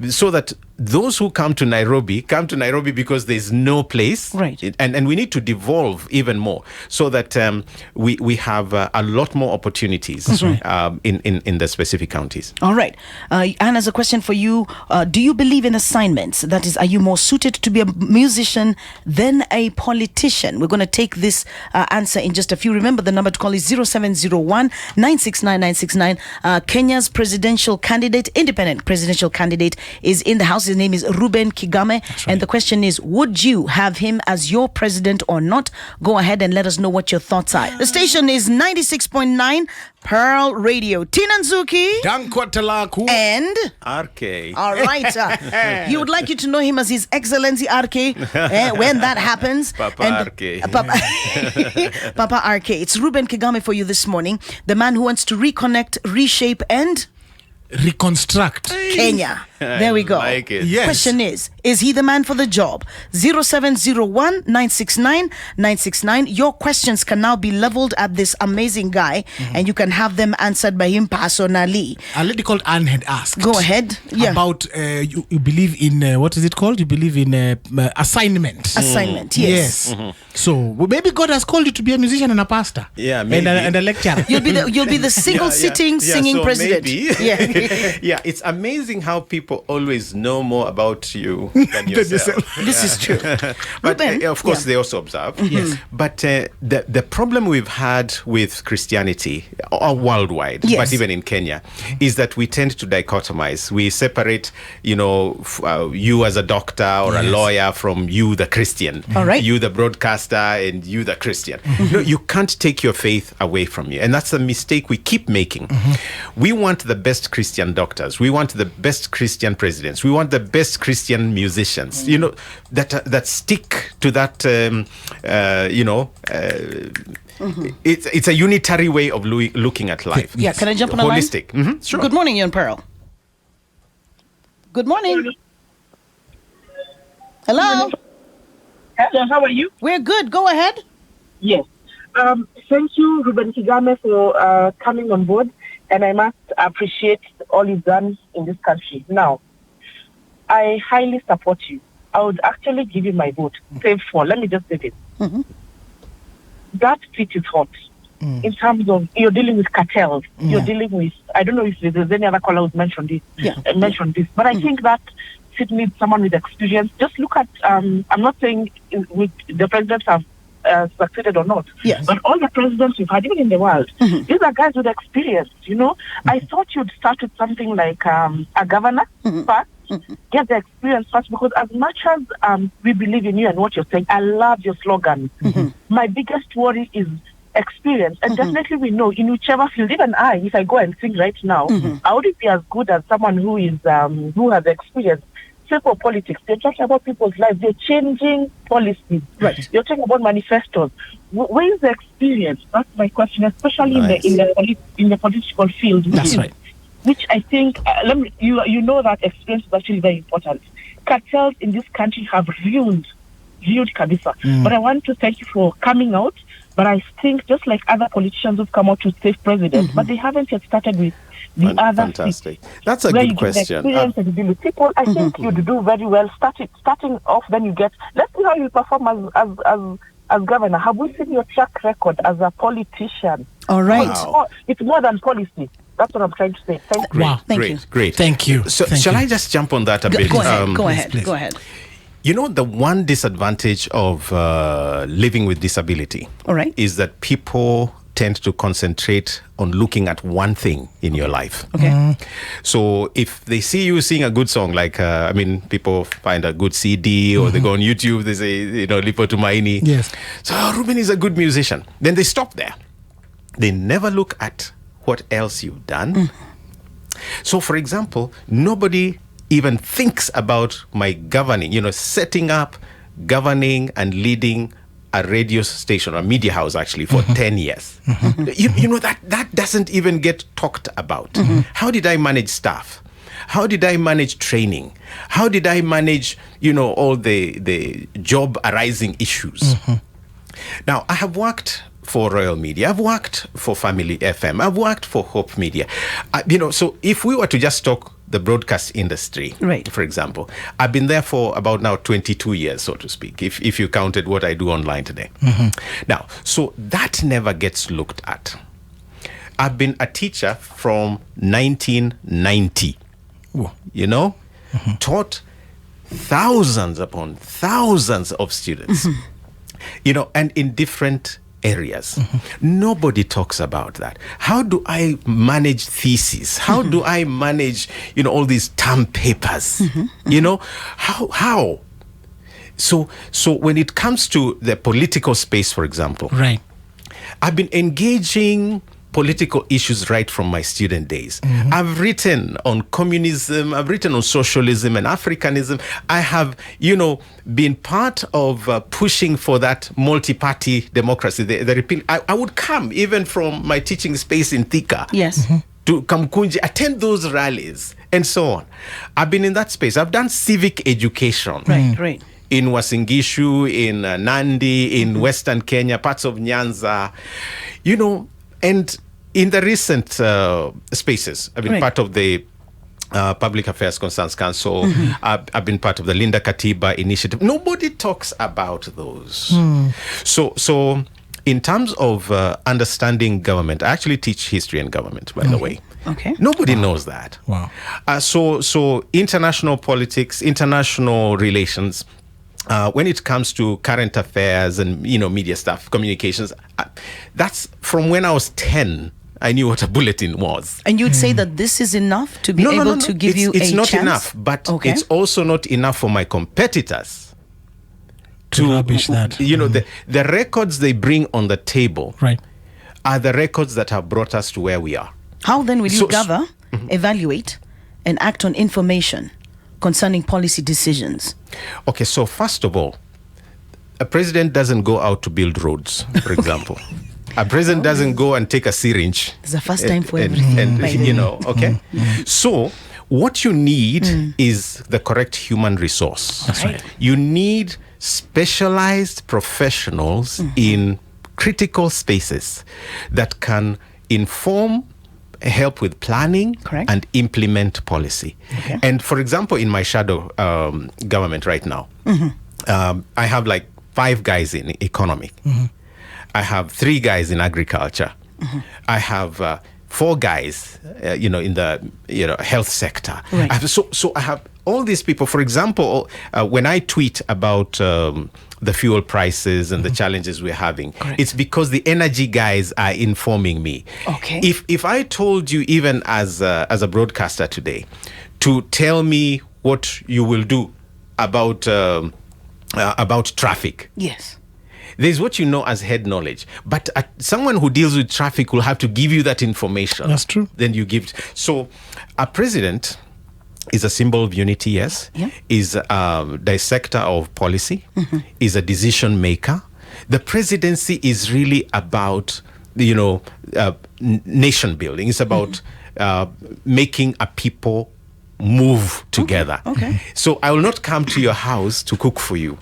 so that those who come to Nairobi because there's no place. Right. And we need to devolve even more so that we have a lot more opportunities in the specific counties. All right. Anne has a question for you. Do you believe in assignments? That is, are you more suited to be a musician than a politician? We're going to take this answer in just a few. Remember, the number to call is 0701 969 969. Kenya's presidential candidate, independent presidential candidate, is in the house. His name is Reuben Kigame. And the question is, would you have him as your president or not? Go ahead and let us know what your thoughts are. The station is 96.9 Pearl Radio. Tina Nzuki Danko Talaku. and... RK. All right. He would like you to know him as His Excellency RK when that happens. Papa RK. Papa RK. It's Reuben Kigame for you this morning. The man who wants to reconnect, reshape, and Reconstruct. Kenya. There we go. like it. Yes. Question is he the man for the job? 0701 969 969. Your questions can now be leveled at this amazing guy, and you can have them answered by him personally. A lady called Anne had asked. Go ahead. Yeah. About you believe in what is it called? You believe in assignment. Assignment. Yes. So maybe God has called you to be a musician and a pastor. Yeah, and maybe. a lecturer. You'll be the single sitting singing so president. maybe. Yeah. Yeah, it's amazing how people always know more about you than yourself. This is true. But Reuben, of course, yeah. they also observe. Yes. But the problem we've had with Christianity, worldwide, Yes. but even in Kenya, is that we tend to dichotomize. We separate, you as a doctor or a lawyer from you, the Christian. All right. You, the broadcaster, and you, the Christian. No, you can't take your faith away from you. And that's the mistake we keep making. We want the best Christian doctors. We want the best Christian presidents. We want the best Christian musicians, that stick to that, it's a unitary way of looking at life. Yeah, can I jump on a line? Holistic. Mm-hmm. Sure. Good morning, you're on Pearl. Good morning. Hello. Hello, how are you? We're good. Go ahead. Yes. Thank you, Reuben Kigame, for coming on board, and I must appreciate all you've done in this country. Now, I highly support you. I would actually give you my vote. Save for. Let me just say this. That seat is hot. In terms of, you're dealing with cartels. You're dealing with, I don't know if there's any other caller who's mentioned this. But I think that seat needs someone with experience. Just look at, I'm not saying with the presidents have succeeded or not. Yes. But all the presidents we've had, even in the world, these are guys with experience, I thought you'd start with something like a governor first, get the experience first, because as much as we believe in you and what you're saying, I love your slogan. My biggest worry is experience. And definitely we know in whichever field, even I, if I go and sing right now, I wouldn't be as good as someone who is who has experience. simple politics. They're talking about people's lives. They're changing policies. Right. You're talking about manifestos. Where is the experience? That's my question, especially in the political field. That's right. Which I think, you know that experience is actually very important. Cartels in this country have ruined Kabisa. But I want to thank you for coming out. But I think just like other politicians who've come out to save president, but they haven't yet started with the other fantastic. That's a where good you question. Get experience and deal with people. I think you'd do very well. Starting off, then you get. Let's see how you perform as governor. Have we seen your track record as a politician? All right. It's more than policy. That's what I'm trying to say. Thank you. Wow. Thank you. Great. Thank you. So, Thank shall you. I just jump on that a bit? Go ahead. please. Go ahead. You know, the one disadvantage of living with disability All right. is that people tend to concentrate on looking at one thing in your life. Okay. So if they see you sing a good song, like, people find a good CD or they go on YouTube, they say, Lipo Tumaini. Yes. So Reuben is a good musician. Then they stop there. They never look at what else you've done. So, for example, nobody even thinks about my governing, setting up, governing and leading a radio station or a media house actually for 10 years. That doesn't even get talked about. How did I manage staff? How did I manage training? How did I manage, all the job arising issues? Now, I have worked for Royal Media. I've worked for Family FM. I've worked for Hope Media. So if we were to just talk the broadcast industry, right, for example, I've been there for about now 22 years, so to speak, if you counted what I do online today. Now, so that never gets looked at. I've been a teacher from 1990, taught thousands upon thousands of students, and in different areas. Nobody talks about that. How do I manage theses? How do I manage, all these term papers? How? So when it comes to the political space, for example, Right. I've been engaging political issues right from my student days. I've written on communism, I've written on socialism and Africanism. I have, been part of pushing for that multi-party democracy. The repeal. I would come even from my teaching space in Thika. Yes. To Kamkunji, attend those rallies and so on. I've been in that space. I've done civic education. Right. In Wasingishu, in Nandi, in Western Kenya, parts of Nyanza, and in the recent spaces, I've been part of the Public Affairs Concerns Council. I've been part of the Linda Katiba initiative. Nobody talks about those. So in terms of understanding government, I actually teach history and government, by the way. Okay. Nobody knows that. Wow. So international politics, international relations, when it comes to current affairs and media stuff, communications, that's from when I was 10. I knew what a bulletin was. And you'd say that this is enough to be able to give you a chance? It's not enough, but it's also not enough for my competitors to rubbish that. The records they bring on the table Right. are the records that have brought us to where we are. How then will you gather, evaluate, and act on information concerning policy decisions? Okay, so first of all, a president doesn't go out to build roads, for example. A president doesn't go and take a syringe. It's the first time for everything. Okay? So what you need is the correct human resource. That's right. You need specialized professionals in critical spaces that can inform, help with planning, Correct. and implement policy. Okay. And for example, in my shadow government right now, I have like 5 guys in economic. I have 3 guys in agriculture. I have 4 guys, in the health sector. Right. So I have all these people. For example, when I tweet about the fuel prices and the challenges we're having, Correct. it's because the energy guys are informing me. Okay. If I told you, even as a broadcaster today, to tell me what you will do about traffic. Yes. There's what you know as head knowledge, but someone who deals with traffic will have to give you that information. That's true. Then you give. So a president is a symbol of unity, yes. Yeah. Is a dissector of policy, is a decision maker. The presidency is really about, nation building. It's about making a people move together. Okay. So I will not come to your house to cook for you.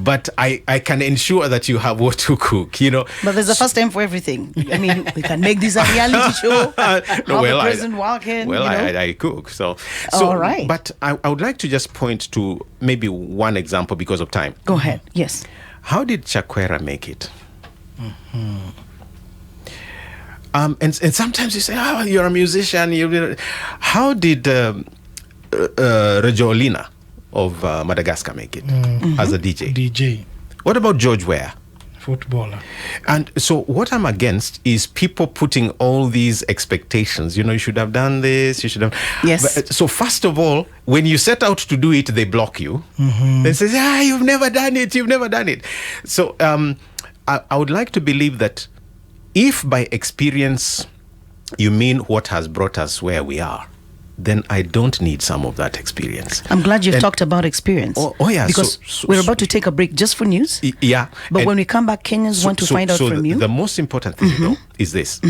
But I can ensure that you have what to cook, But there's a first time for everything. I mean, we can make this a reality show. Have the president walk in. Well, I cook. So all right. But I would like to just point to maybe one example because of time. Go ahead. Yes. How did Chakwera make it? And sometimes you say, oh, you're a musician. How did Rejolina of Madagascar make it as a DJ? DJ. What about George Ware? Footballer. And so what I'm against is people putting all these expectations. You should have done this, you should have... Yes. But, so first of all, when you set out to do it, they block you. They say, you've never done it. So I would like to believe that if by experience you mean what has brought us where we are, then I don't need some of that experience. I'm glad you've talked about experience. Oh yeah. Because we're about to take a break just for news. Yeah. But when we come back, Kenyans want to find out from you. The most important thing, though, is this.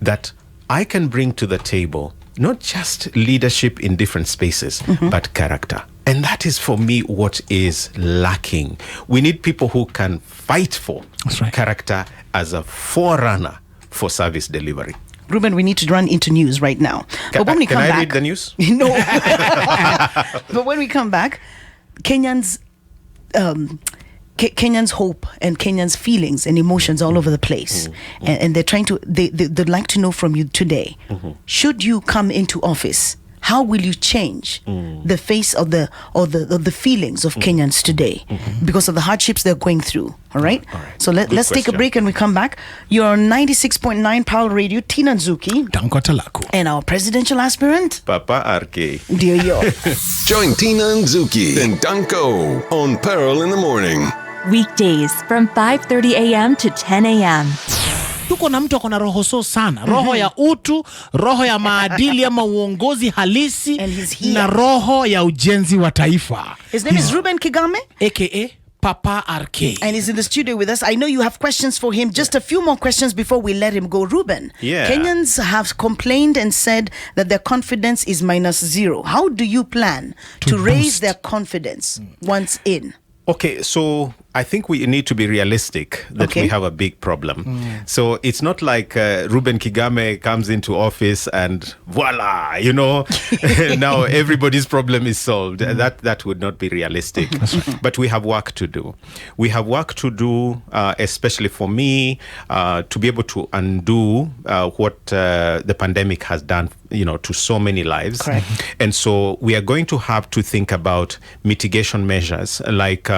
That I can bring to the table not just leadership in different spaces, but character. And that is, for me, what is lacking. We need people who can fight for character as a forerunner for service delivery. Reuben, we need to run into news right now. But when we come back, read the news? No. But when we come back, Kenyans hope and Kenyans feelings and emotions all over the place, and they're trying to. They'd like to know from you today. Should you come into office, how will you change the face of the feelings of Kenyans today because of the hardships they're going through? All right. So let's take a break and we come back. You're on 96.9 Pearl Radio, Tina Nzuki, Danko Talaku, and our presidential aspirant, Papa RK. Dear yo. Join Tina Nzuki and Danko on Pearl in the Morning. Weekdays from 5:30 a.m. to 10 a.m. Tuko na mtu akona roho so sana, roho ya utu, roho ya maadili ama uongozi halisi, And he's here. na roho ya ujenzi wa taifa. His name is Reuben Kigame, aka Papa RK. and he's in the studio with us. I know you have questions for him. Just a few more questions before we let him go. Reuben, Yeah. Kenyans have complained and said that their confidence is -0. How do you plan to raise boost. their confidence once in? Okay, so I think we need to be realistic that Okay. we have a big problem. So it's not like Reuben Kigame comes into office and voila, now everybody's problem is solved. That would not be realistic. But we have work to do. We have work to do, especially for me, to be able to undo what the pandemic has done, to so many lives. Correct. And so we are going to have to think about mitigation measures like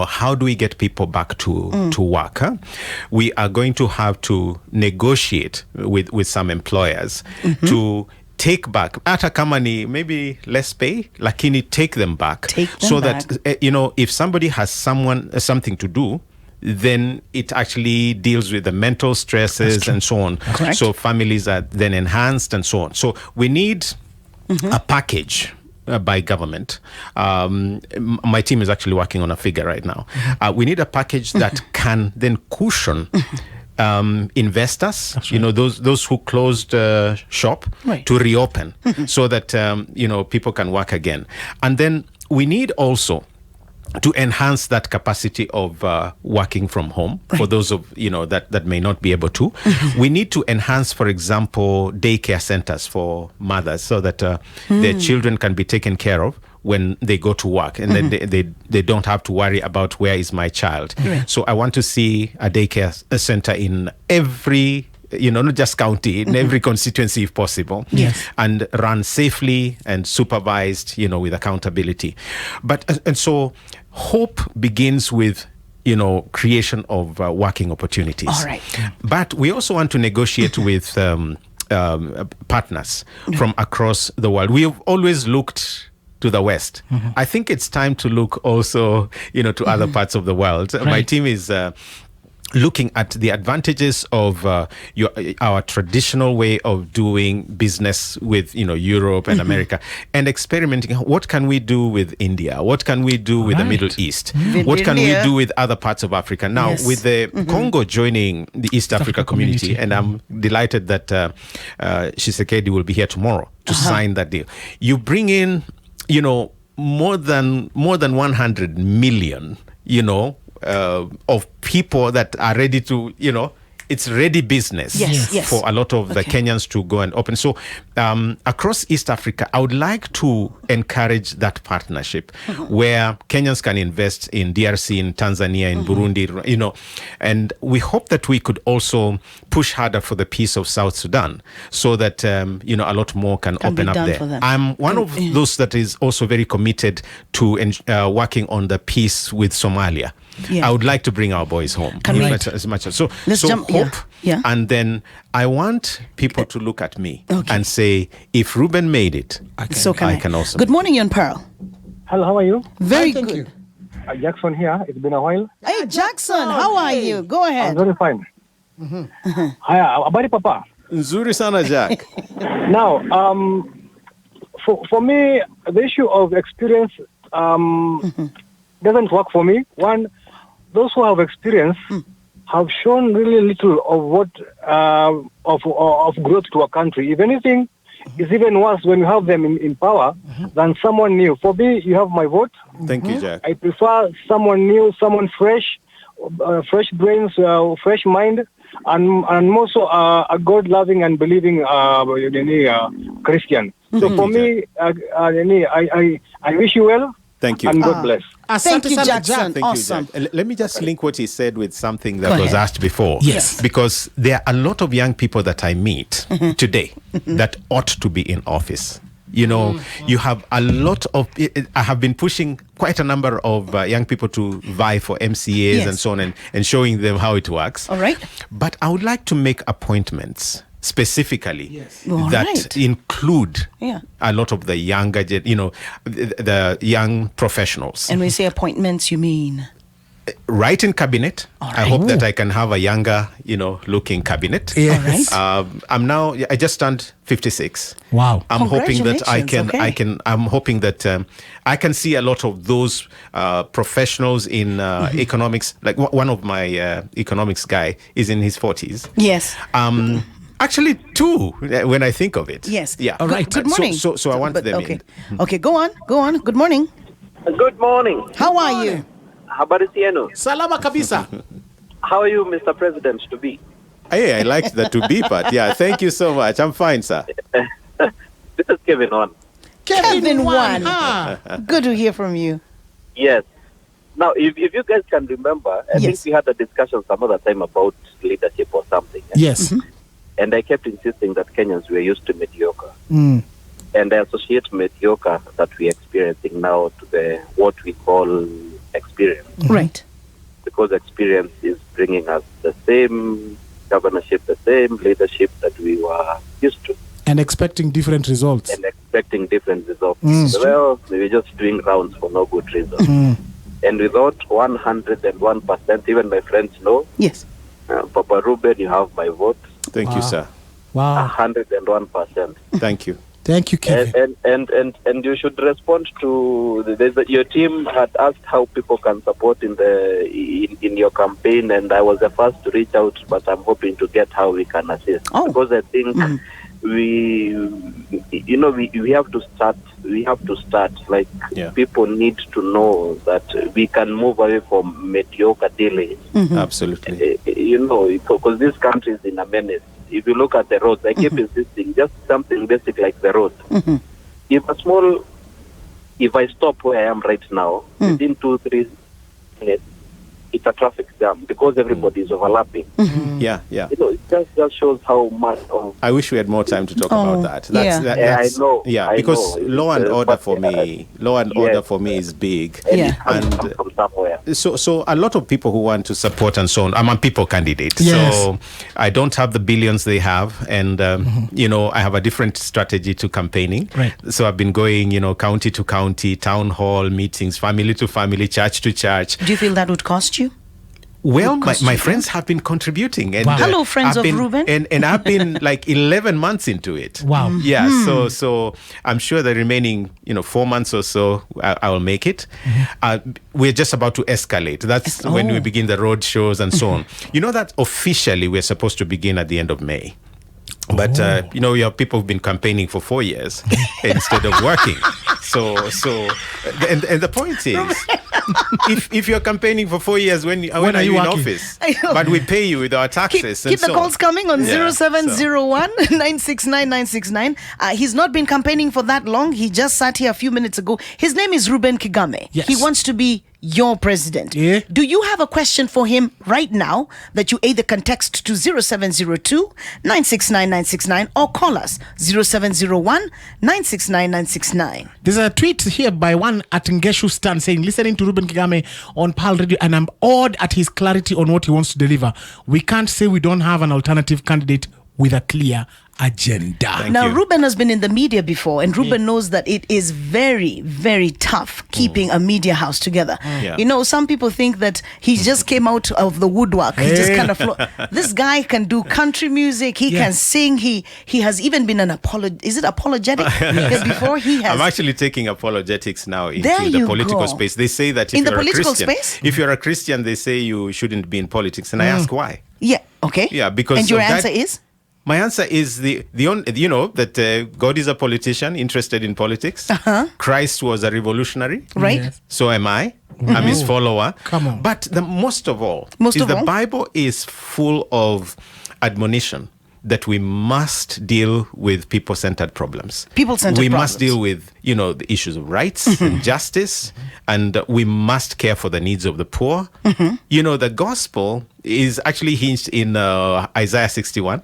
how do we get people back to work? Huh? We are going to have to negotiate with some employers to take back hata kama ni maybe less pay, lakini take them back. So that if somebody has something to do, then it actually deals with the mental stresses and so on. Correct. So families are then enhanced and so on. So we need a package by government. My team is actually working on a figure right now. We need a package that can then cushion investors, those who closed shop, to reopen so that people can work again. And then we need also to enhance that capacity of working from home for those of that may not be able to. We need to enhance, for example, daycare centers for mothers so that their children can be taken care of when they go to work, and then they don't have to worry about where is my child. So I want to see a daycare center in every not just county, in every constituency if possible, and run safely and supervised, with accountability. And so hope begins with, creation of working opportunities. All right. But we also want to negotiate with partners from across the world. We have always looked to the West. I think it's time to look also, to other parts of the world. My team is looking at the advantages of our traditional way of doing business with Europe and America, and experimenting. What can we do with India? What can we do with the Middle East? What can we do with other parts of Africa? Now, with the Congo joining the East Africa community, and I'm delighted that Tshisekedi will be here tomorrow to sign that deal. You bring in, more than 100 million, of people that are ready to, it's ready business for a lot of the Kenyans to go and open. So across East Africa, I would like to encourage that partnership where Kenyans can invest in DRC, in Tanzania, in Burundi, and we hope that we could also push harder for the peace of South Sudan so that, a lot more can open up there. I'm one of those that is also very committed to working on the peace with Somalia. I would like to bring our boys home as much as so. Let's jump. Hope, and then I want people to look at me and say, if Reuben made it, so I can also. Good morning, Yon Pearl. Hello, how are you? Very Thank good. you. Jackson here. It's been a while. Hey, Jackson, how are you? Go I'm ahead. very fine. Hi, habari papa. Nzuri sana, Jack. Now, for me, the issue of experience doesn't work for me. One, those who have experience have shown really little of what of growth to a country. If anything, it's even worse when you have them in power than someone new. For me, you have my vote. Thank you, Jack. I prefer someone new, someone fresh, fresh brains, fresh mind, and more so a God-loving and believing Christian. So for me, I wish you well. Thank you. And God bless. Thank you, Jackson. Thank Awesome. you, Jack. Let me just link what he said with something that was asked before. Yes. Because there are a lot of young people that I meet today that ought to be in office. You have a lot of. I have been pushing quite a number of young people to vie for MCAs and so on, and showing them how it works. All right. But I would like to make appointments specifically that include a lot of the younger, the young professionals. And when you say appointments, you mean? Right in cabinet. I hope that I can have a younger, looking cabinet. Yes. I just turned 56. Wow. I'm hoping that I Congratulations. I'm hoping that I can see a lot of those professionals in economics. Like one of my economics guy is in his 40s. Yes. Actually, two, when I think of it. Yes. Yeah. All right. Good morning. So I want them okay. in. Okay, go on. Good morning. Good morning. How are you? Habari yenu? Salama kabisa. How are you, Mr. President, to be? Hey, I liked the to be part. Yeah, thank you so much. I'm fine, sir. This is Kevin on. Kevin Wan. Good to hear from you. Yes. Now, if you guys can remember, I think we had a discussion some other time about leadership or something. Yes. And I kept insisting that Kenyans were used to mediocre. And I associate mediocre that we're experiencing now to the what we call experience. Right. Because experience is bringing us the same governorship, the same leadership that we were used to. And expecting different results. And expecting different results. Well, we were just doing rounds for no good reason. And without 101%, even my friends know. Yes. Papa Reuben, you have my vote. Thank you, sir. Wow. 101%. Thank you. Thank you, Kevin. And you should respond to your team had asked how people can support in your campaign, and I was the first to reach out, but I'm hoping to get how we can assist because I think we have to start. We have to start. Like people need to know that we can move away from mediocre dealings. Absolutely. Because this country is in a menace. If you look at the roads, I keep insisting, just something basic like the road. If I stop where I am right now, within 2-3 minutes, it's a traffic jam because everybody is overlapping. Yeah. It just shows how much of... I wish we had more time to talk about that. I know. Yeah, I because know. law and order for me is big. And from somewhere. So a lot of people who want to support and so on, I'm a people candidate. Yes. So I don't have the billions they have. And, I have a different strategy to campaigning. Right. So I've been going, county to county, town hall meetings, family to family, church to church. Do you feel that would cost you? Well, my friends have been contributing. And, Hello, friends I've of been, Reuben. And I've been like 11 months into it. Wow. Yeah, so I'm sure the remaining 4 months or so, I will make it. We're just about to escalate. That's when we begin the road shows and so on. You know that officially we're supposed to begin at the end of May. But, your people have been campaigning for 4 years instead of working. So, and the point is, if you're campaigning for 4 years, when are you in office? But we pay you with our taxes. Keep the calls coming on 0701 so. 969 969. He's not been campaigning for that long. He just sat here a few minutes ago. His name is Reuben Kigame. Yes. He wants to be your president. Yeah. Do you have a question for him right now that you either can text to 0702 969 969 or call us 0701 969 969? There's a tweet here by one at Ngeshu Stan saying, listening to Reuben Kigame on Pal Radio, and I'm awed at his clarity on what he wants to deliver. We can't say we don't have an alternative candidate with a clear agenda. Now, Reuben has been in the media before, and Reuben knows that it is very, very tough keeping a media house together. Yeah. Some people think that he just came out of the woodwork. He just kind of this guy can do country music. He can sing. He has even been an apologetic? Because before he has. I'm actually taking apologetics now into There the you political go. space. They say that if In the you're a political Christian, space? if you're a Christian, they say you shouldn't be in politics, and I ask why. Yeah. Okay. Yeah, because And your of that- answer is? My answer is the only, that God is a politician interested in politics. Christ was a revolutionary. Right. Yes. So am I. I'm his follower. Come on. But the most of all, the Bible is full of admonition that we must deal with people-centered problems. People-centered We problems. must deal with, the issues of rights and justice, and we must care for the needs of the poor. The gospel is actually hinged in Isaiah 61.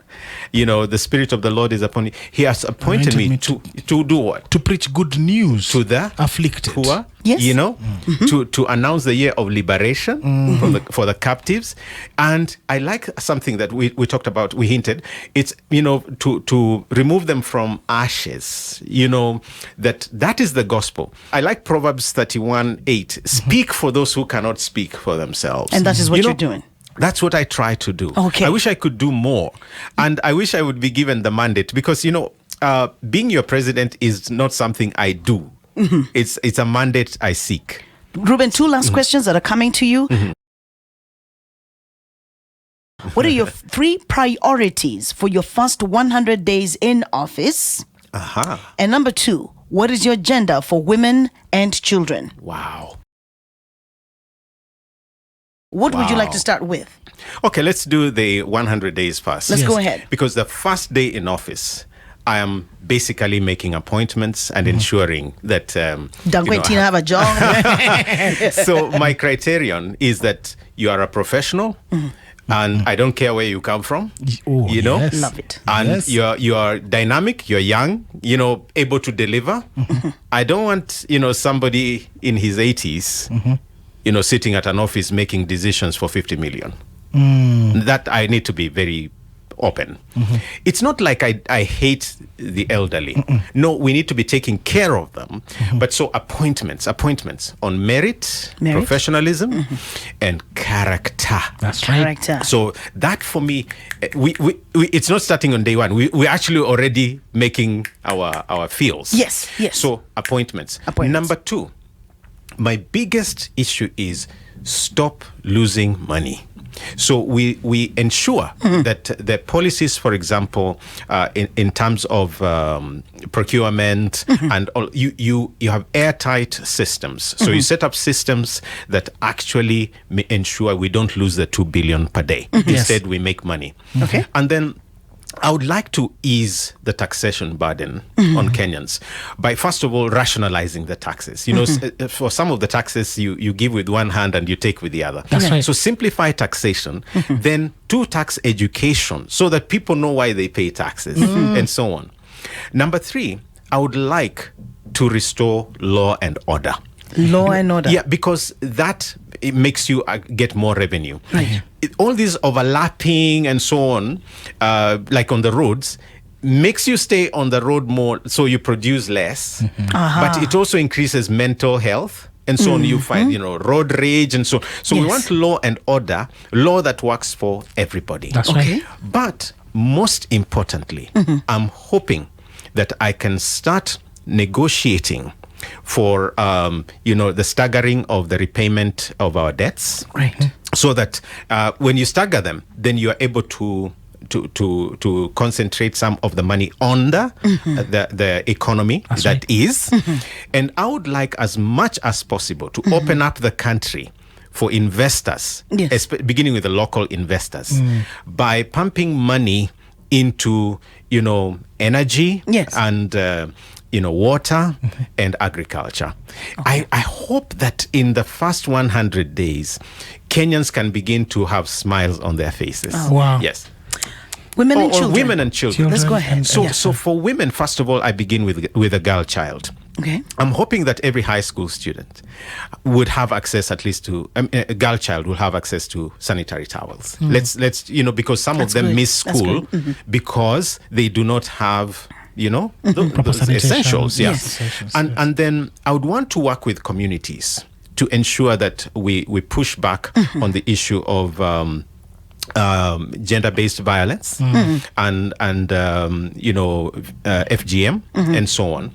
The Spirit of the Lord is upon me. He has appointed me to do what? To preach good news To the afflicted. poor. Yes. To announce the year of liberation for the captives. And I like something that we talked about, we hinted. It's, to remove them from ashes, that is the gospel. I like Proverbs 31:8. Speak for those who cannot speak for themselves. And that is what you're doing. That's what I try to do. Okay. I wish I could do more. And I wish I would be given the mandate because, being your president is not something I do. It's a mandate I seek. Reuben, two last questions that are coming to you. What are your 3 priorities for your first 100 days in office? And number 2, what is your agenda for women and children? Wow. What would you like to start with? Okay, let's do the 100 days first. Let's go ahead. Because the first day in office, I am basically making appointments and ensuring that Dango and Tina have a job. So my criterion is that you are a professional, and I don't care where you come from. Yes. Love it. And you are dynamic, you're young, able to deliver. I don't want, somebody in his 80s, sitting at an office making decisions for 50 million. That I need to be very open. It's not like I hate the elderly. No, we need to be taking care of them. But so appointments on merit, professionalism, and character. That's right. Character. So that for me, we it's not starting on day one. We're actually already making our fields. Yes. So appointments. Number 2, my biggest issue is stop losing money. So we ensure that the policies, for example, in terms of procurement and all, you have airtight systems. So you set up systems that actually ensure we don't lose the 2 billion per day. Instead, we make money. Okay. And then I would like to ease the taxation burden on Kenyans by, first of all, rationalizing the taxes. For some of the taxes, you give with one hand and you take with the other. That's right. So simplify taxation, then do tax education so that people know why they pay taxes and so on. Number 3, I would like to restore law and order. Law and order. Yeah, because that it makes you get more revenue. Right. All these overlapping and so on, like on the roads, makes you stay on the road more, so you produce less. But it also increases mental health and so on. You find, road rage and so on. So we want law and order, law that works for everybody. That's right. But most importantly, I'm hoping that I can start negotiating for the staggering of the repayment of our debts. Right. So that when you stagger them, then you are able to concentrate some of the money on the economy is. And I would like as much as possible to open up the country for investors, beginning with the local investors, by pumping money into, energy and, water and agriculture. I hope that in the first 100 days, Kenyans can begin to have smiles on their faces. Oh. Wow. Yes. Women and children. Women and children. Let's go ahead. So for women, first of all, I begin with a girl child. Okay. I'm hoping that every high school student would have access at least to, a girl child will have access to sanitary towels. Let's because some of them miss school because they do not have, proper those essentials. Yeah. Essentials, and then I would want to work with communities to ensure that we push back on the issue of gender-based violence and FGM and so on.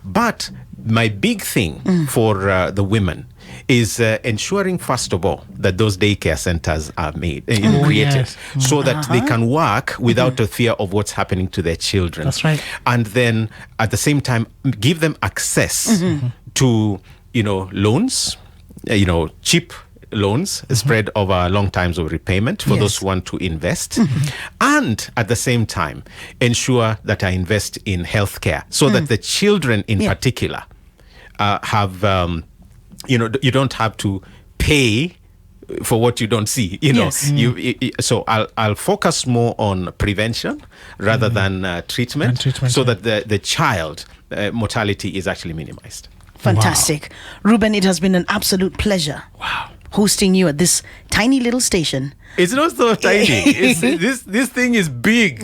But my big thing for the women is ensuring, first of all, that those daycare centers are created so that they can work without the fear of what's happening to their children. That's right. And then at the same time, give them access to, loans, cheap loans spread over long times of repayment for those who want to invest, and at the same time ensure that I invest in healthcare so that the children in particular have you don't have to pay for what you don't see. So I'll focus more on prevention rather than treatment, so that the child mortality is actually minimized. Fantastic. Wow. Reuben, it has been an absolute pleasure. Wow. Hosting you at this tiny little station. It's not so tiny. This thing is big.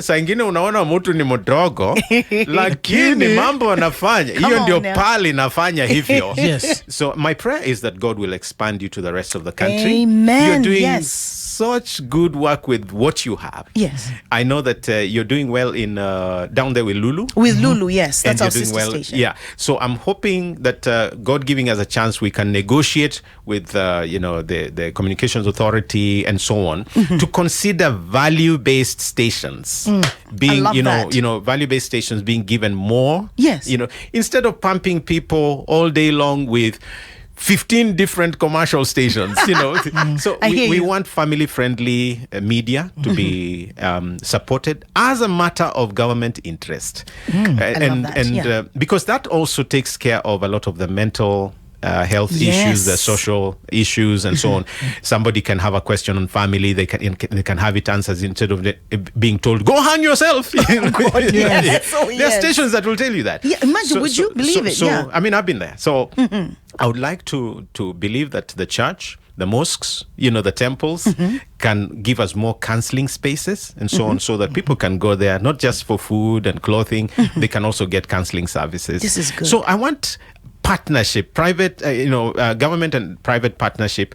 Saa ingine unaona mtu ni mdogo lakini mambo anafanya. Hiyo ndio pali inafanya hivyo. Yes. So my prayer is that God will expand you to the rest of the country. Amen. You're doing such good work with what you have. Yes. I know that you're doing well in down there with Lulu. With Lulu, yes. That's and our sister station. Yeah. So I'm hoping that God giving us a chance, we can negotiate with the Communications Authority and so on to consider value-based stations being, value-based stations being given more. Yes. Instead of pumping people all day long with 15 different commercial stations, So we want family-friendly media to be supported as a matter of government interest. Because that also takes care of a lot of the mental health issues, the social issues, and so on. Somebody can have a question on family; they can have it answered instead of being told, "Go hang yourself." There are stations that will tell you that. Yeah, imagine, would you believe it? So I mean, I've been there. So I would like to believe that the church, the mosques, the temples can give us more counseling spaces and so on, so that people can go there, not just for food and clothing, they can also get counseling services. This is good. So I want partnership, private, government and private partnership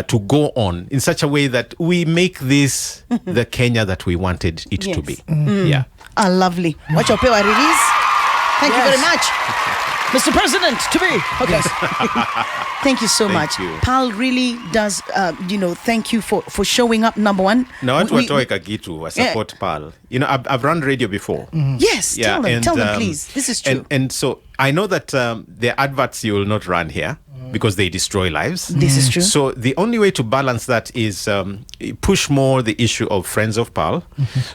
to go on in such a way that we make this the Kenya that we wanted it to be. Yeah. Lovely. Watch your paper release. Thank you very much. Mr. President, to be. Okay. Thank you so much. You. Pal really does, thank you for showing up, number one. Now, I support Pal. I've run radio before. Yes, tell them, please. This is true. And so I know that the adverts you will not run here because they destroy lives. This is true. So the only way to balance that is push more the issue of Friends of Pal,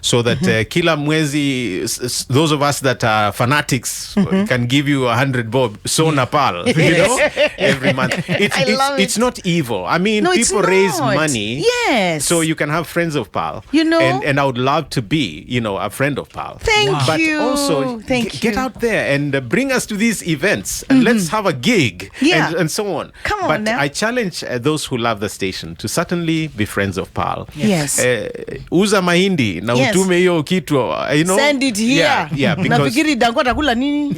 so that kila mwezi, those of us that are fanatics can give you 100 bob, so na Pal, every month. It's not evil. I mean, people raise money. Yes. So you can have Friends of Pal. And I would love to be, a friend of Pal. Thank you. But also, get out there and bring us to these events and let's have a gig and so on. Come on but now. I challenge those who love the station to certainly be Friends of Pearl. Yes. Uza mahindi na Yes. utume hiyo kitu, you know. Send it here. Yeah, because Nafikiri Danko atakula nini?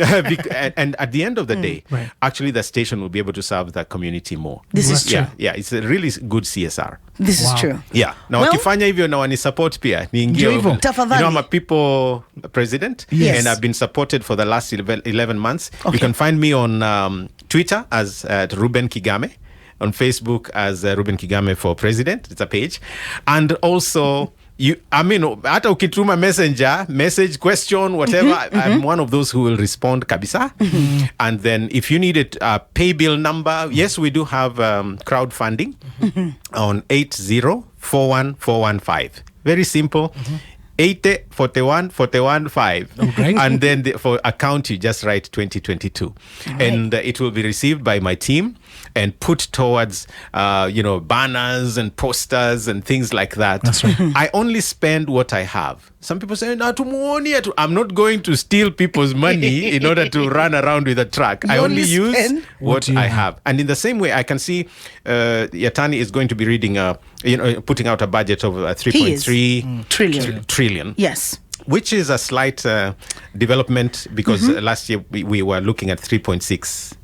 and at the end of the day, actually the station will be able to serve the community more. This is true. Yeah, it's a really good CSR. This is true. Yeah. Na Well, wakifanya hivyo na wani support pia niingie. hivyo. You Tafadhali. know, I'm a people president, Yes. and I've been supported for the last 11 months. Okay. You can find me on Twitter as Reuben Kigame, on Facebook as Reuben Kigame for president. It's a page. And also, hata ukituma message, question, whatever, I'm one of those who will respond kabisa. And then if you need a pay bill number, yes, we do have crowdfunding on 8041415. Very simple. 80 41 41 5. Okay. And then for account you just write 2022, and it will be received by my team and put towards banners and posters and things like that. That's right. I only spend what I have. Some people say, I'm not going to steal people's money in order to run around with a truck. I only use what I have. And in the same way, I can see Yatani is going to be reading putting out a budget of 3.3 trillion. Yes. Which is a slight development because last year we were looking at 3.6.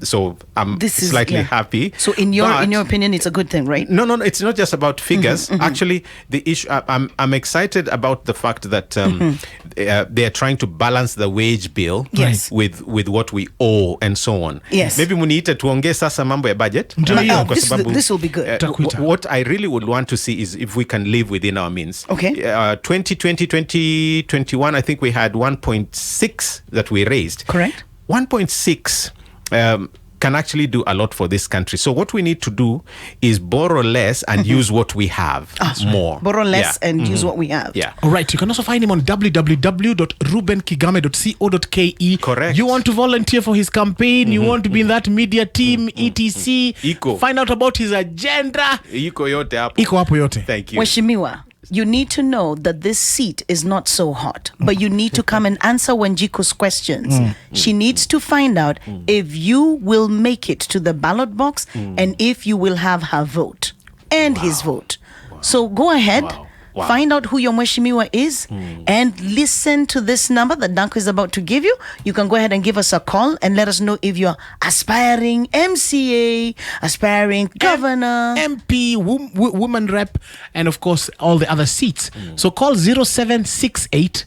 So I'm slightly happy. So in your opinion, it's a good thing, right? No, it's not just about figures. Actually, the issue, I'm excited about the fact that they are trying to balance the wage bill with what we owe and so on. Yes. Maybe muniite tuongee sasa mambo ya budget. This will be good. What I really would want to see is if we can live within our means. Okay. 2020, 2021, I think we had 1.6 that we raised. Correct. 1.6 can actually do a lot for this country. So what we need to do is borrow less and use what we have more. Borrow less and use what we have. Yeah. All right. You can also find him on www.rubenkigame.co.ke. Correct. You want to volunteer for his campaign, you want to be in that media team, etc. Iko. Find out about his agenda. Iko yote hapo. Iko hapo yote. Thank you. Weshimiwa, you need to know that this seat is not so hot, but you need to come and answer Wanjiko's questions. She needs to find out if you will make it to the ballot box and if you will have her vote and his vote. So go ahead. Wow. Find out who your Mweshimiwa is and listen to this number that Danko is about to give you. You can go ahead and give us a call and let us know if you're aspiring MCA, aspiring governor, MP, woman rep, and of course all the other seats. So call 0768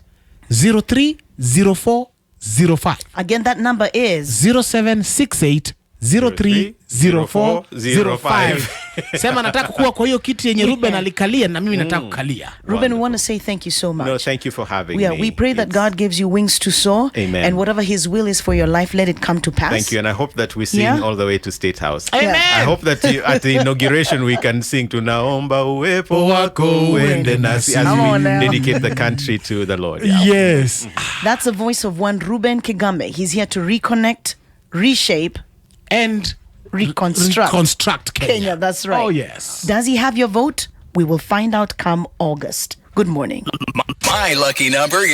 030405. Again, that number is 0768 030405. Sema nataka kuwa kwa hiyo kiti yenye Reuben alikalia na mimi nataka kukalia. Reuben, we want to say thank you so much. No, thank you for having me. We pray that God gives you wings to soar. Amen. And whatever his will is for your life, let it come to pass. Thank you, and I hope that we sing all the way to State House. Amen. I hope that at the inauguration we can sing tunaomba uwepo wako uende nasi as Come on we now. dedicate the country to the Lord. Yeah. Yes. That's the voice of one Reuben Kigame. He's here to reconnect, reshape, And reconstruct Kenya. That's right. Oh, yes. Does he have your vote? We will find out come August. Good morning. My lucky number